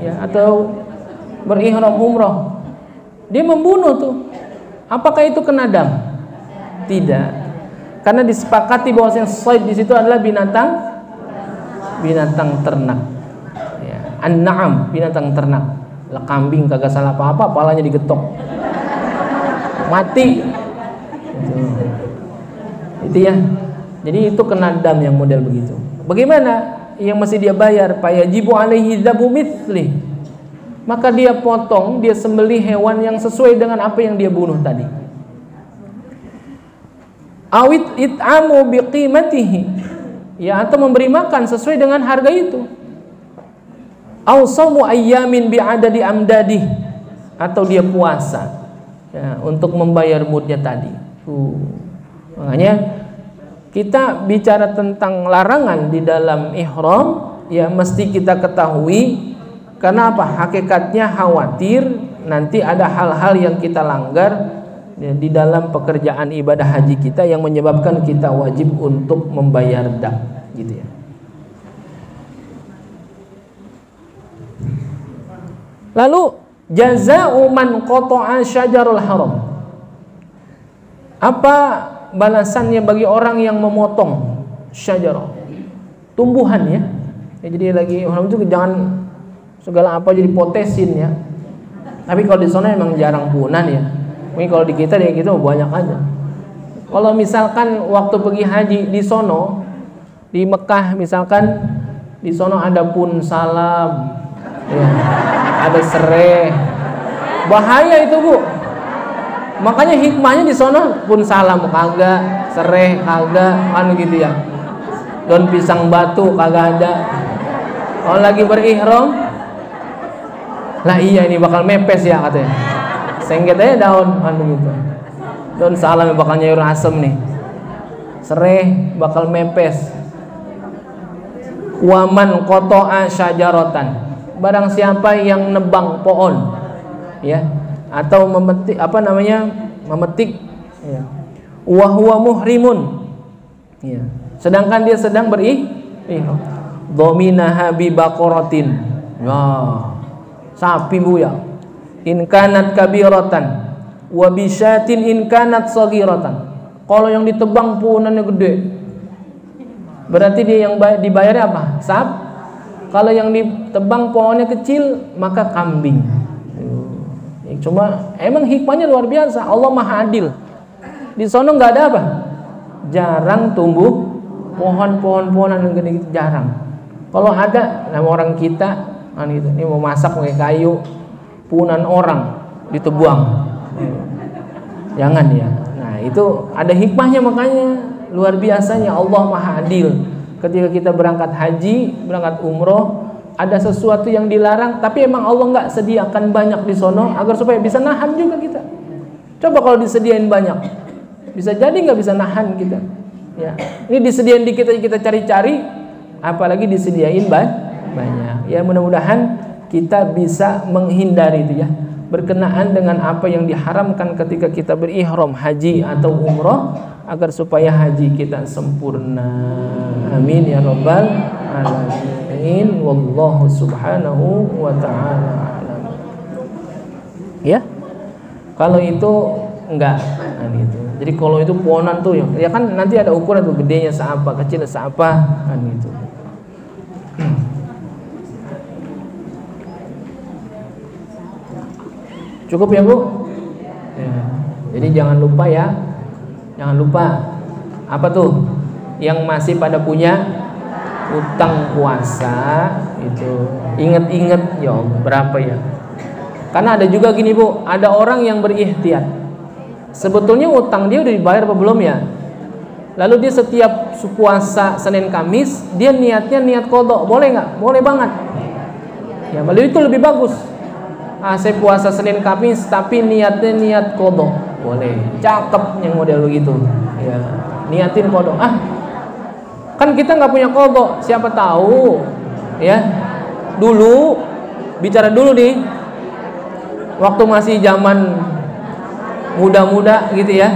A: ya, atau berihram umroh. Dia membunuh tuh. Apakah itu kena dam? Tidak. Karena disepakati bahwasanya shayd di situ adalah binatang ternak. Ya, an-na'am, binatang ternak. Lah kambing kagak salah apa-apa, palanya digetok. Mati. Itu ya. Jadi itu kena dam yang model begitu. Bagaimana? Yang mesti dia bayar, fayajibu alaihi dzabu mithli. Maka dia potong, dia sembelih hewan yang sesuai dengan apa yang dia bunuh tadi. Awit it'amu biqimatihi, ya, atau memberi makan sesuai dengan harga itu. Aw shamu ayyamin bi'adadi amdadih, atau dia puasa, ya, untuk membayar mudnya tadi. Makanya kita bicara tentang larangan di dalam ihram, ya mesti kita ketahui. Karena apa? Hakikatnya khawatir nanti ada hal-hal yang kita langgar, ya, di dalam pekerjaan ibadah haji kita yang menyebabkan kita wajib untuk membayar dam, gitu ya. Lalu jazaa'u man qata'a syajarul haram. Apa balasannya bagi orang yang memotong syajarah, tumbuhan, ya. Jadi lagi ihram itu jangan segala apa jadi potesin, ya. Tapi kalau di sana emang jarang punan, ya. Mungkin kalau di kita ya gitu banyak aja. Kalau misalkan waktu pergi haji di sono, di Mekah misalkan, di sono ada pun salam, ya, ada serai, bahaya itu, Bu. Makanya hikmahnya di sono pun salam kagak, serai kagak, kan gitu ya. Daun pisang batu kagak ada. Kalau lagi berihram, lah iya ini bakal mepes ya katanya. Sengket aja daun, kan begitu. Daun salam bakal nyayur asem nih. Serai bakal mepes. Waman qata'a syajaratan. Barang siapa yang nebang pohon, ya, atau memetik memetik, ya. Wa huwa muhrimun. Ya. Sedangkan dia sedang berihram. Dhaminaha bi baqaratin. Ya. Sapi, Bu, ya. In kanat kabiratan wa bisyatin in kanat saghiratan. Kalau yang ditebang punannya gede, berarti dia yang dibayarnya apa? Kalau yang ditebang pohonnya kecil, maka kambing. Cuma emang hikmahnya luar biasa. Allah Maha Adil. Di sono nggak ada apa? Jarang tumbuh pohon-pohonan yang gede gitu, jarang. Kalau ada, nama orang kita, kan gitu. Ini mau masak pakai kayu, punan orang ditebuang. Jangan ya. Nah, itu ada hikmahnya, makanya luar biasanya Allah Maha Adil. Ketika kita berangkat haji, berangkat umroh, ada sesuatu yang dilarang, tapi emang Allah nggak sediakan banyak di sono agar supaya bisa nahan juga kita. Coba kalau disediain banyak, bisa jadi nggak bisa nahan kita. Ya, ini disediain dikit aja kita cari-cari, apalagi disediain banyak. Ya, mudah-mudahan kita bisa menghindari itu, ya, berkenaan dengan apa yang diharamkan ketika kita berihram haji atau umroh, agar supaya haji kita sempurna. Amin ya rabbal alamin. Wallahu subhanahu wa ta'ala alam. Ya, kalau itu enggak, kan gitu. Jadi kalau itu pohonan tuh, ya kan nanti ada ukuran tuh, gedenya seapa, kecilnya seapa, kan gitu. Cukup ya, Bu? Ya. Jadi jangan lupa, ya. Jangan lupa. Apa tuh? Yang masih pada punya utang puasa itu, inget-inget ya, berapa ya? Karena ada juga gini, Bu, ada orang yang berikhtiar. Sebetulnya utang dia udah dibayar apa belum, ya? Lalu dia setiap puasa Senin Kamis, dia niatnya niat qadha. Boleh nggak? Boleh banget. Ya, malah itu lebih bagus. Saya puasa Senin Kamis tapi niatnya niat qadha. Boleh. Cakep yang model begitu. Ya, niatin qadha. Kan kita nggak punya qadha, siapa tahu ya. Dulu bicara dulu nih, waktu masih zaman muda-muda gitu ya,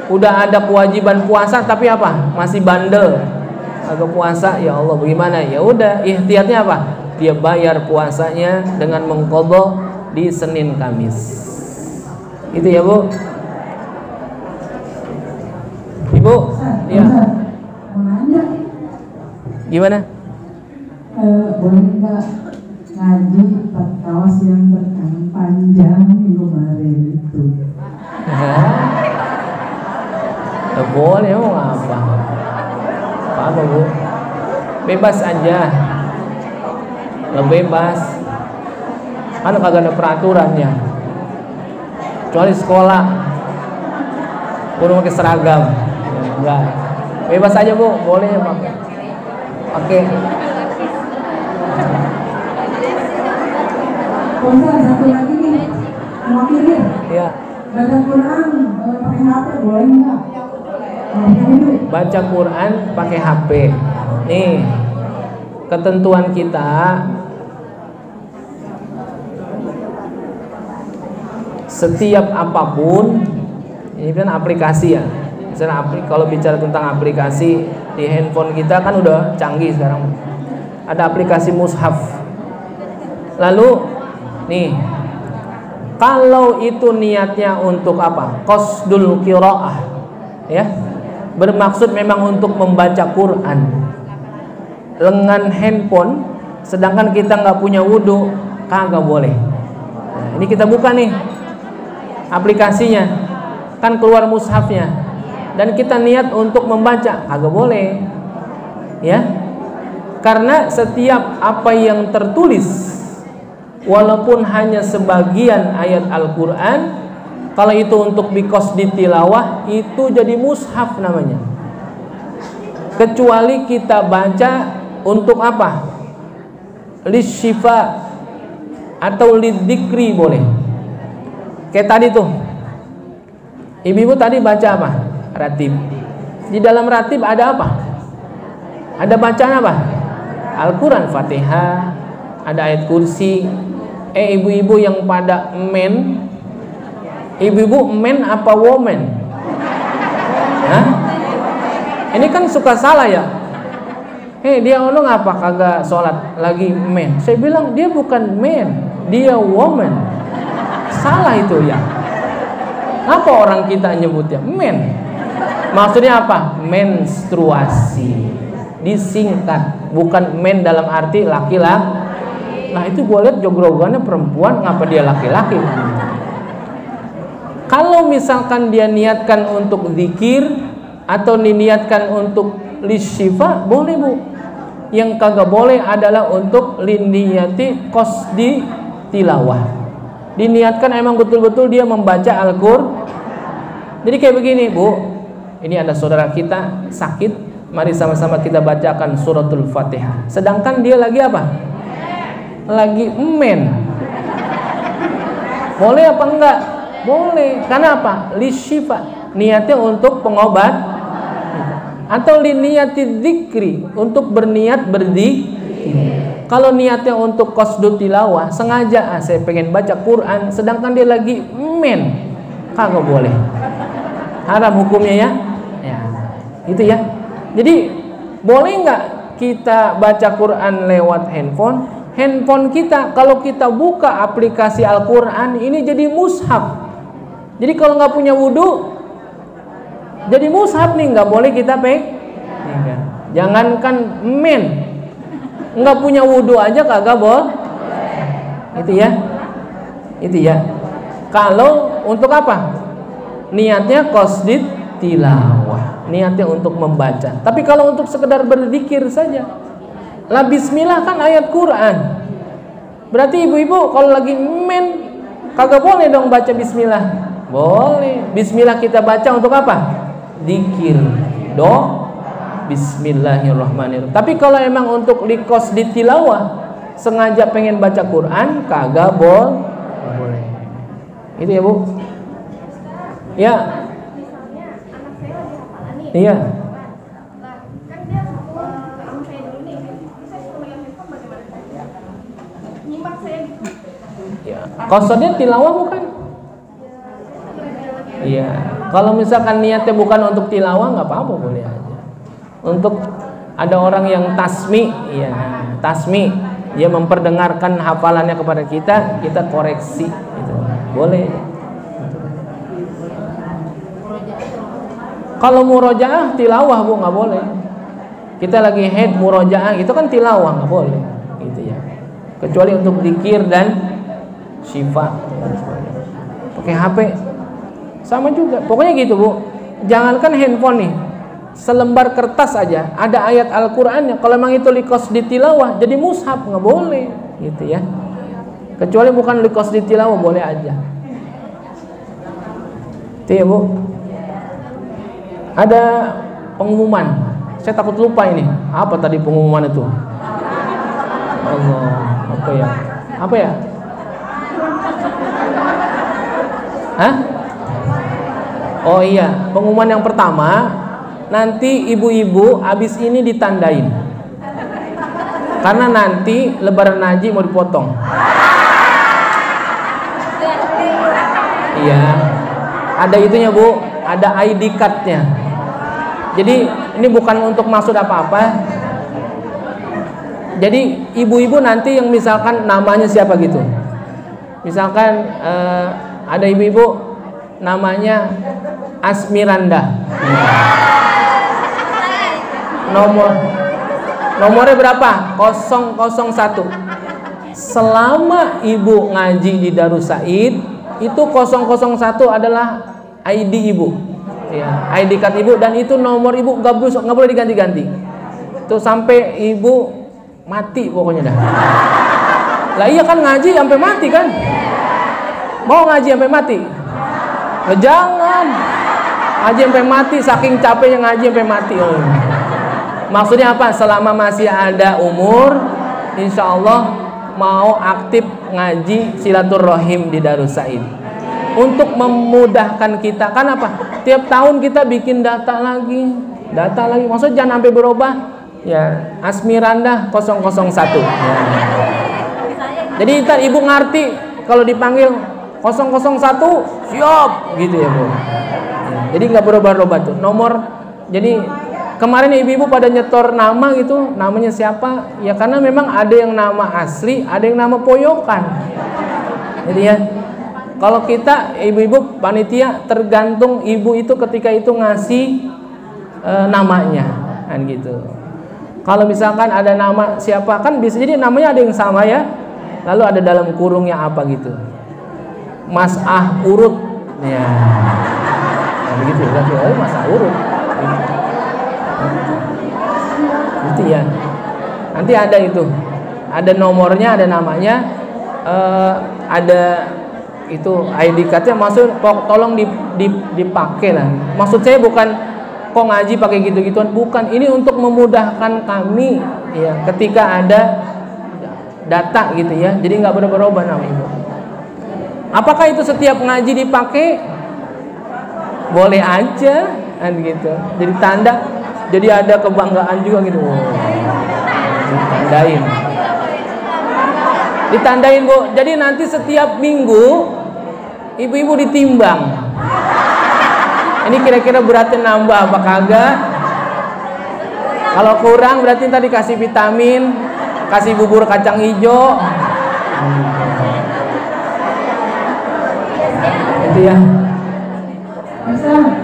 A: udah ada kewajiban puasa tapi apa? Masih bandel. Agak puasa, ya Allah bagaimana? Ya udah, ihtiyatnya apa? Dia bayar puasanya dengan mengqadha di Senin Kamis. Itu ya, Bu. Ibu, ya. Gimana?
C: Boleh nggak ngaji kaos yang bertangan panjang minggu kemarin itu?
A: Boleh, mau apa? Apa, Bu? Bebas aja. Bebas. Kan kagak ada peraturannya. Kecuali sekolah. Udah pakai seragam. Enggak. Bebas aja, Bu. Boleh ya, Pak. Oke.
C: Ustaz, satu lagi nih, mau kirim.
A: Iya.
C: Baca Quran pakai HP boleh nggak?
A: Baca Quran pakai HP. Nih, ketentuan kita setiap apapun, ini kan aplikasi ya. Misalnya kalau bicara tentang aplikasi di handphone kita kan udah canggih sekarang. Ada aplikasi mushaf. Lalu nih, kalau itu niatnya untuk apa? Qasdul qiraah, ya, bermaksud memang untuk membaca Quran dengan handphone, sedangkan kita nggak punya wudhu, kagak boleh. Nah, ini kita buka nih aplikasinya, kan keluar mushafnya, dan kita niat untuk membaca, kagak boleh, ya, karena setiap apa yang tertulis, walaupun hanya sebagian ayat Al-Quran, kalau itu untuk biqasdi tilawah, itu jadi mushaf namanya. Kecuali kita baca untuk apa? Lisyifa atau lidzikri boleh. Kayak tadi tuh, ibu-ibu tadi baca apa? Ratib. Di dalam ratib ada apa? Ada bacaan apa? Al-Quran, Fatihah, ada ayat kursi. Ibu-ibu yang pada men, ibu-ibu men apa woman? Hah? Ini kan suka salah ya. Dia ono ngapa kagak sholat lagi men? Saya bilang dia bukan men, dia woman. Salah itu ya. Apa orang kita nyebutnya men? Maksudnya apa? Menstruasi. Disingkat, bukan men dalam arti laki-laki. Nah itu gue lihat jogrogannya perempuan, ngapa dia laki-laki? Kalau misalkan dia niatkan untuk zikir atau diniatkan untuk lisyifa, boleh, Bu. Yang kagak boleh adalah untuk liniyati qasdi tilawah. Diniatkan emang betul-betul dia membaca Al-Qur'an. Jadi kayak begini, Bu. Ini ada saudara kita sakit, mari sama-sama kita bacakan suratul Fatihah. Sedangkan dia lagi apa? Lagi men. Boleh apa enggak? Boleh. Karena apa? Lisyifa, niatnya untuk pengobat, atau liniyati dzikri, untuk berniat berzikir. Kalau niatnya untuk qasdut tilawah, sengaja saya pengen baca Quran, sedangkan dia lagi men, kagak boleh. Haram hukumnya ya. Ya. Itu ya. Jadi boleh nggak kita baca Quran lewat handphone? Handphone kita, kalau kita buka aplikasi Al-Quran, ini jadi mushaf. Jadi kalau nggak punya wudhu, jadi mushaf nih, nggak boleh kita pegang. Jangankan men, nggak punya wudhu aja kagak boleh. Itu ya, itu ya. Kalau untuk apa? Niatnya qasdit tilawah, niatnya untuk membaca. Tapi kalau untuk sekedar berzikir saja, lah bismillah kan ayat Quran. Berarti ibu-ibu kalau lagi men, kagak boleh dong baca bismillah. Boleh. Bismillah kita baca untuk apa? Zikir. Bismillahirrahmanirrahim. Tapi kalau emang untuk liqasdi tilawah, sengaja pengen baca Quran, kagak boleh. Itu ya, Bu. Ya.
B: Misalnya anak saya lagi hafalan nih.
A: Iya.
B: Lah, kan dia nyimak saya.
A: Ya. Qasdnya tilawah bukan? Iya. Kalau misalkan niatnya bukan untuk tilawah nggak apa-apa, boleh aja. Untuk ada orang yang tasmi, ya tasmi, dia memperdengarkan hafalannya kepada kita, kita koreksi, gitu. Boleh. Kalau murojaah tilawah bu nggak boleh. Kita lagi head murojaah itu kan tilawah nggak boleh, gitu ya. Kecuali untuk zikir dan syifa. Pakai HP sama juga. Pokoknya gitu bu. Jangankan handphone nih, selembar kertas aja ada ayat Al-Qur'annya. Kalau memang itu liqos ditilawah jadi mushaf nggak boleh, gitu ya. Kecuali bukan liqos ditilawah boleh aja. Itu ya bu. Ada pengumuman. Saya takut lupa ini. Apa tadi pengumuman itu? Allah, apa ya? Apa ya? Hah? Oh iya, pengumuman yang pertama, nanti ibu-ibu abis ini ditandain. Karena nanti lebaran haji mau dipotong. Iya. Ada itunya, Bu. Ada ID card-nya. Jadi ini bukan untuk maksud apa-apa. Jadi ibu-ibu nanti yang misalkan namanya siapa gitu. Misalkan ada ibu-ibu namanya Asmiranda. Nomornya berapa? 001. Selama ibu ngaji di Darus Said, itu 001 adalah ID ibu. Ya, ID card ibu, dan itu nomor ibu nggak boleh diganti-ganti. Tuh sampai ibu mati pokoknya dah. Lah iya kan ngaji sampai mati kan? Mau ngaji sampai mati? Jangan. Ngaji sampai mati, saking capeknya ngaji sampai mati. Oh. Maksudnya apa? Selama masih ada umur, insya Allah mau aktif ngaji silaturahim di Darus Said. Untuk memudahkan kita, kan apa? Tiap tahun kita bikin data lagi. Maksudnya jangan sampai berubah. Ya, Asmiranda 001. Ya. Jadi ntar ibu ngerti kalau dipanggil 001 siap gitu ya bu. Ya, jadi nggak berubah-ubah tuh nomor. Jadi kemarin ibu-ibu pada nyetor nama gitu, namanya siapa? Ya karena memang ada yang nama asli, ada yang nama poyokan. Jadi ya, kalau kita ibu-ibu panitia tergantung ibu itu ketika itu ngasih namanya, kan gitu. Kalau misalkan ada nama siapa, kan bisa jadi namanya ada yang sama ya, lalu ada dalam kurungnya apa gitu. Mas Urut, ya, nah, begitu kan? Mas Urut, gitu ya. Nanti ada itu, ada nomornya, ada namanya, ada itu ID card-nya. Maksud tolong dipakai lah. Maksud saya bukan kok ngaji pakai gitu-gituan, bukan. Ini untuk memudahkan kami ya ketika ada data gitu ya. Jadi nggak berubah-ubah nama ibu. Apakah itu setiap ngaji dipakai? Boleh aja kan gitu. Jadi tanda, jadi ada kebanggaan juga gitu. Wow. Ditandain bu. Jadi nanti setiap minggu ibu-ibu ditimbang. Ini kira-kira beratnya nambah apa kagak? Kalau kurang berarti tadi kasih vitamin, kasih bubur kacang hijau. Itu ya.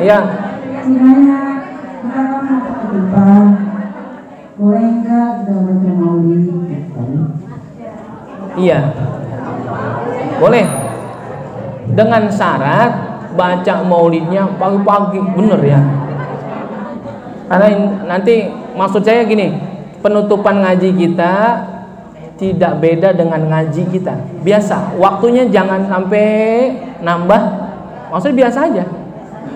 A: Iya.
C: Kiranya kita kan mau ke depan, boleh nggak kita baca maulid?
A: Iya. Boleh. Dengan syarat baca maulidnya pagi-pagi, bener ya. Karena nanti maksud saya gini, penutupan ngaji kita tidak beda dengan ngaji kita. Biasa, waktunya jangan sampai nambah. Maksudnya biasa aja.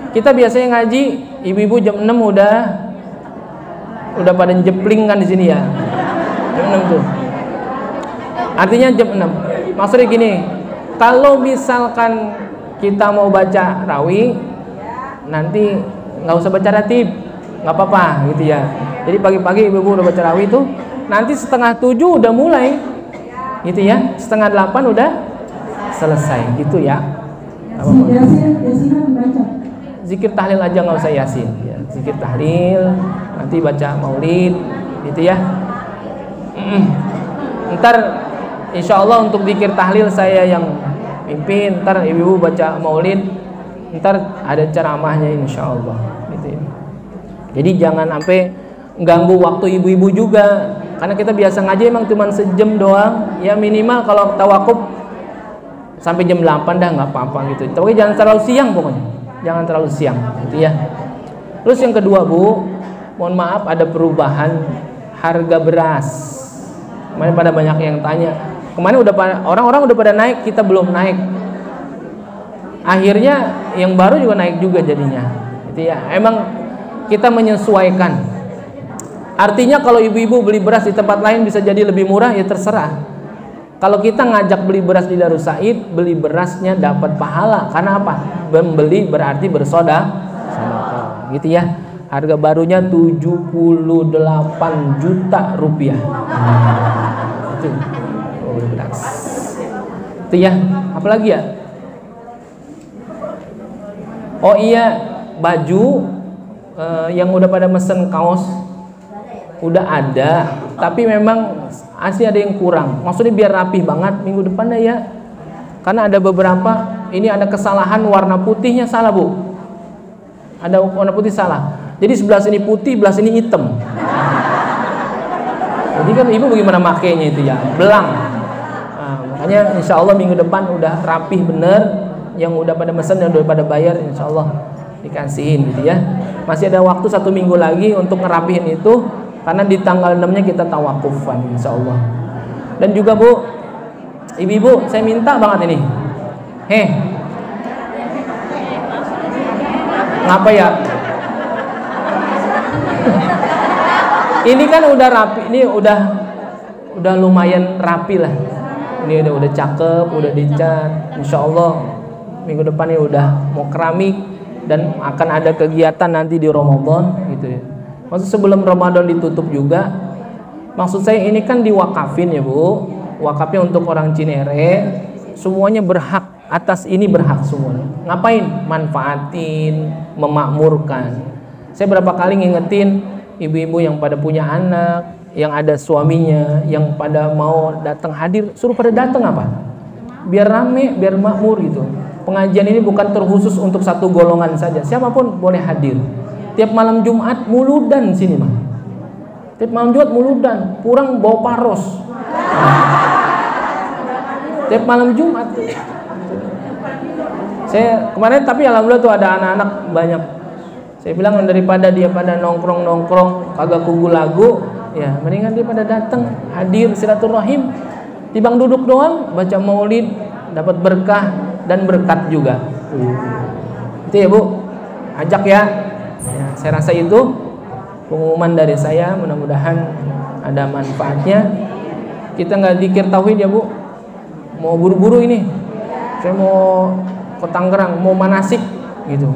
A: Kita biasanya ngaji, ibu-ibu jam 6 udah pada jepling kan di sini ya. Jam 6 tuh. Artinya jam 6. Maksudnya gini, kalau misalkan kita mau baca rawi, nanti nggak usah baca ratib, nggak apa-apa gitu ya. Jadi pagi-pagi ibu-ibu udah baca rawi itu, nanti 6:30 udah mulai. gitu ya, 7:30 udah selesai gitu ya.
C: Yasin dibaca.
A: Zikir tahlil aja, nggak usah yasin ya. Zikir tahlil, nanti baca maulid gitu ya. Ntar insya Allah untuk zikir tahlil saya yang pimpin, ntar ibu baca maulid, ntar ada ceramahnya insya Allah gitu ya. Jadi jangan sampai ganggu waktu ibu-ibu juga, karena kita biasa ngaji emang cuma sejam doang ya, minimal kalau tawakuf sampai jam 8 dah nggak apa-apa gitu, tapi jangan terlalu siang, pokoknya jangan terlalu siang gitu ya. Terus yang kedua Bu, mohon maaf ada perubahan harga beras. Kemarin pada banyak yang tanya, kemarin orang-orang udah pada naik, kita belum naik, akhirnya yang baru juga naik juga jadinya gitu ya. Emang kita menyesuaikan. Artinya kalau ibu-ibu beli beras di tempat lain bisa jadi lebih murah, ya terserah. Kalau kita ngajak beli beras di Darus Said, beli berasnya dapat pahala. Karena apa? Membeli berarti bersedekah. Gitu ya. Harga barunya 78 juta rupiah. Itu beras. Itu ya. Apalagi ya? Oh iya, baju yang udah pada mesen kaos udah ada, tapi memang asli ada yang kurang. Maksudnya biar rapih banget minggu depan dah ya. Karena ada beberapa, ini ada kesalahan warna putihnya salah Bu. Ada warna putih salah. Jadi sebelah sini putih, sebelah sini hitam. Jadi kan ibu bagaimana makainya itu ya, belang. Nah, makanya insya Allah minggu depan udah rapih bener. Yang udah pada mesen dan udah pada bayar, insya Allah dikasihin gitu ya. Masih ada waktu 1 minggu lagi untuk ngerapihin itu. Karena di tanggal 6-nya kita tawakufan insya Allah. Dan juga Bu, ibu-ibu saya minta banget ini, ngapa ya? Ini kan udah rapi, ini udah lumayan rapi lah. Ini udah cakep, udah dicat. Insya Allah minggu depan ini udah mau keramik dan akan ada kegiatan nanti di Ramadan gitu ya. Maksud sebelum Ramadan ditutup juga. Maksud saya ini kan diwakafin ya Bu. Wakafnya untuk orang Cinere. Semuanya berhak atas ini, berhak semuanya. Ngapain? Manfaatin, memakmurkan. Saya berapa kali ngingetin ibu-ibu yang pada punya anak, yang ada suaminya, yang pada mau datang hadir, suruh pada datang apa? Biar rame, biar makmur gitu. Pengajian ini bukan terkhusus untuk satu golongan saja. Siapapun boleh hadir. Tiap malam Jumat muludan sini mah. Tiap malam Jumat muludan, kurang bawa paros. Tiap malam Jumat. Saya kemarin tapi alhamdulillah tuh ada anak-anak banyak. Saya bilang daripada dia pada nongkrong-nongkrong kagak kugu lagu, ya mendingan dia pada datang hadir silaturahim. Tibang duduk doang baca maulid, dapat berkah dan berkat juga. Itu ya Bu. Ajak ya. Ya, saya rasa itu pengumuman dari saya, mudah-mudahan ada manfaatnya. Kita nggak zikir tauhid ya Bu, mau buru-buru ini, saya mau ke Tangerang, mau manasik gitu.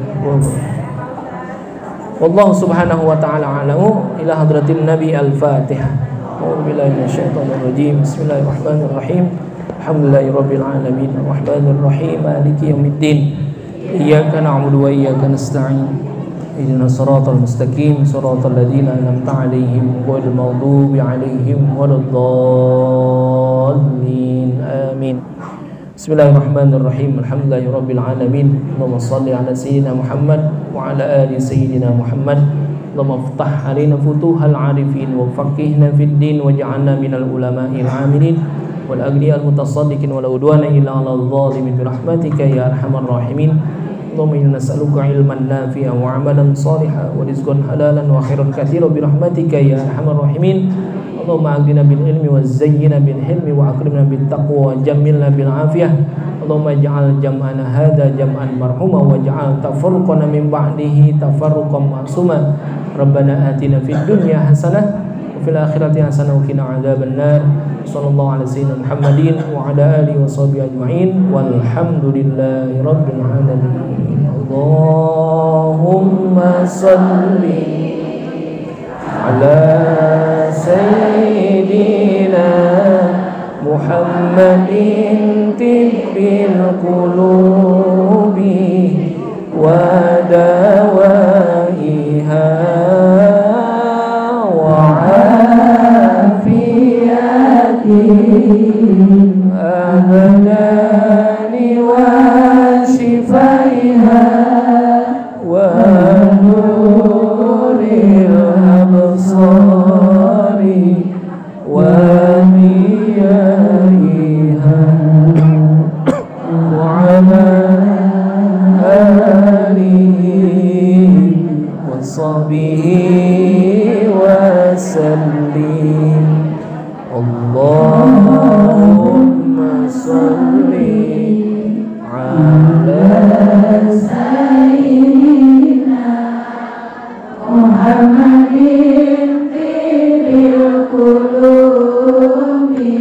A: Wallahu subhanahu wa ta'ala a'lamu. Ila hadratin Nabi al-Fatihah. A'udzubillahi minasyaitonir rajim. Bismillahirrahmanirrahim. Alhamdulillahirabbil alamin. Arrahmanirrahim. Maliki yaumiddin. Iyyaka na'budu wa iyyaka nasta'in. Ihdinas siratal mustaqim, siratal ladzina an'amta 'alaihim ghairil maghdubi 'alaihim waladdallin. Amin. Bismillahirrahmanirrahim. Alhamdulillahirabbil alamin. Allahumma shalli ala sayyidina Muhammad wa ala ali sayyidina Muhammad. Allahumma iftah 'alaina futuhal 'arifin wa faqihna fid din waj'alna minal ulama'il 'amilin wal aghniyal mutasaddiqin wala udwana illa 'alal zalimin bi rahmatika ya arhamar rahimin. Allahumma inna nas'aluka ilman nafi'an wa 'amalan shalihan wa rizqan halalan wa khairan katsiran bi rahmatika ya arhamar rahimin. Allahumma aghdina bil ilmi wa zayyina bil hilmi wa akrimna bit taqwa wa jammilna bil afiyah. Allahumma ij'al jam'ana hadza jam'an marhuma wa ij'al tafarruqana min ba'dihi tafarruqan ma'suma. Rabbana atina fid dunya hasanah wa fil akhirati hasanah wa qina adzabannar. Sallallahu ala sayyidina Muhammadin wa ala alihi wa sahbihi ajma'in walhamdulillahi rabbil alamin. Allahumma salli ala sayyidina Muhammadin tibbil qulubi wa dawaiha wa afiyati abdani wa shifaiha wa nuril absari wa miyaiha wa ala alihi wa sahbihi wa sallim. Allahumma salli ala
C: sayyidina Muhammadin tibbil qulubi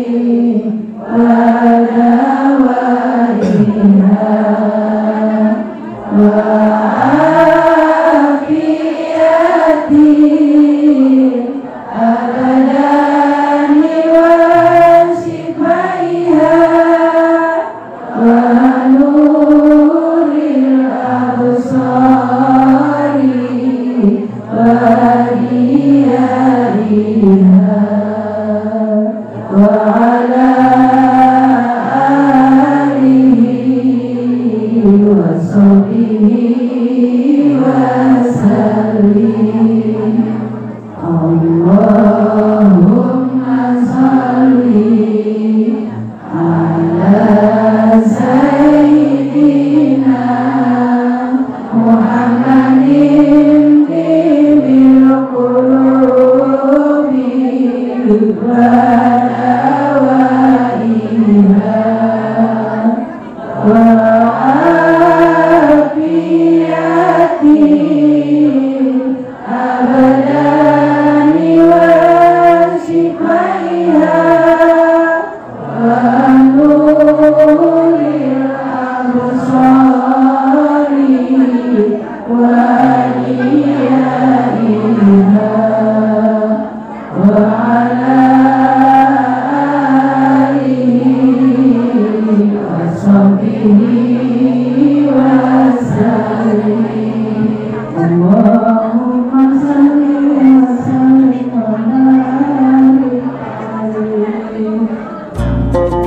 C: wa dawaiha wa afiyati abadani wa shifaiha wa nuril absari wa diyariha wa ala alihi wa sahbihi wa sallim. Allahumma salli ala sayyidina Muhammadin tibbil qulubi wa dawaiha wa afiyati abadani wa shifaiha wa nuril absari wa diyariha wa ala alihi wa sahbihi wa sallim. Allahumma salli wa sallim wa barik alaihi.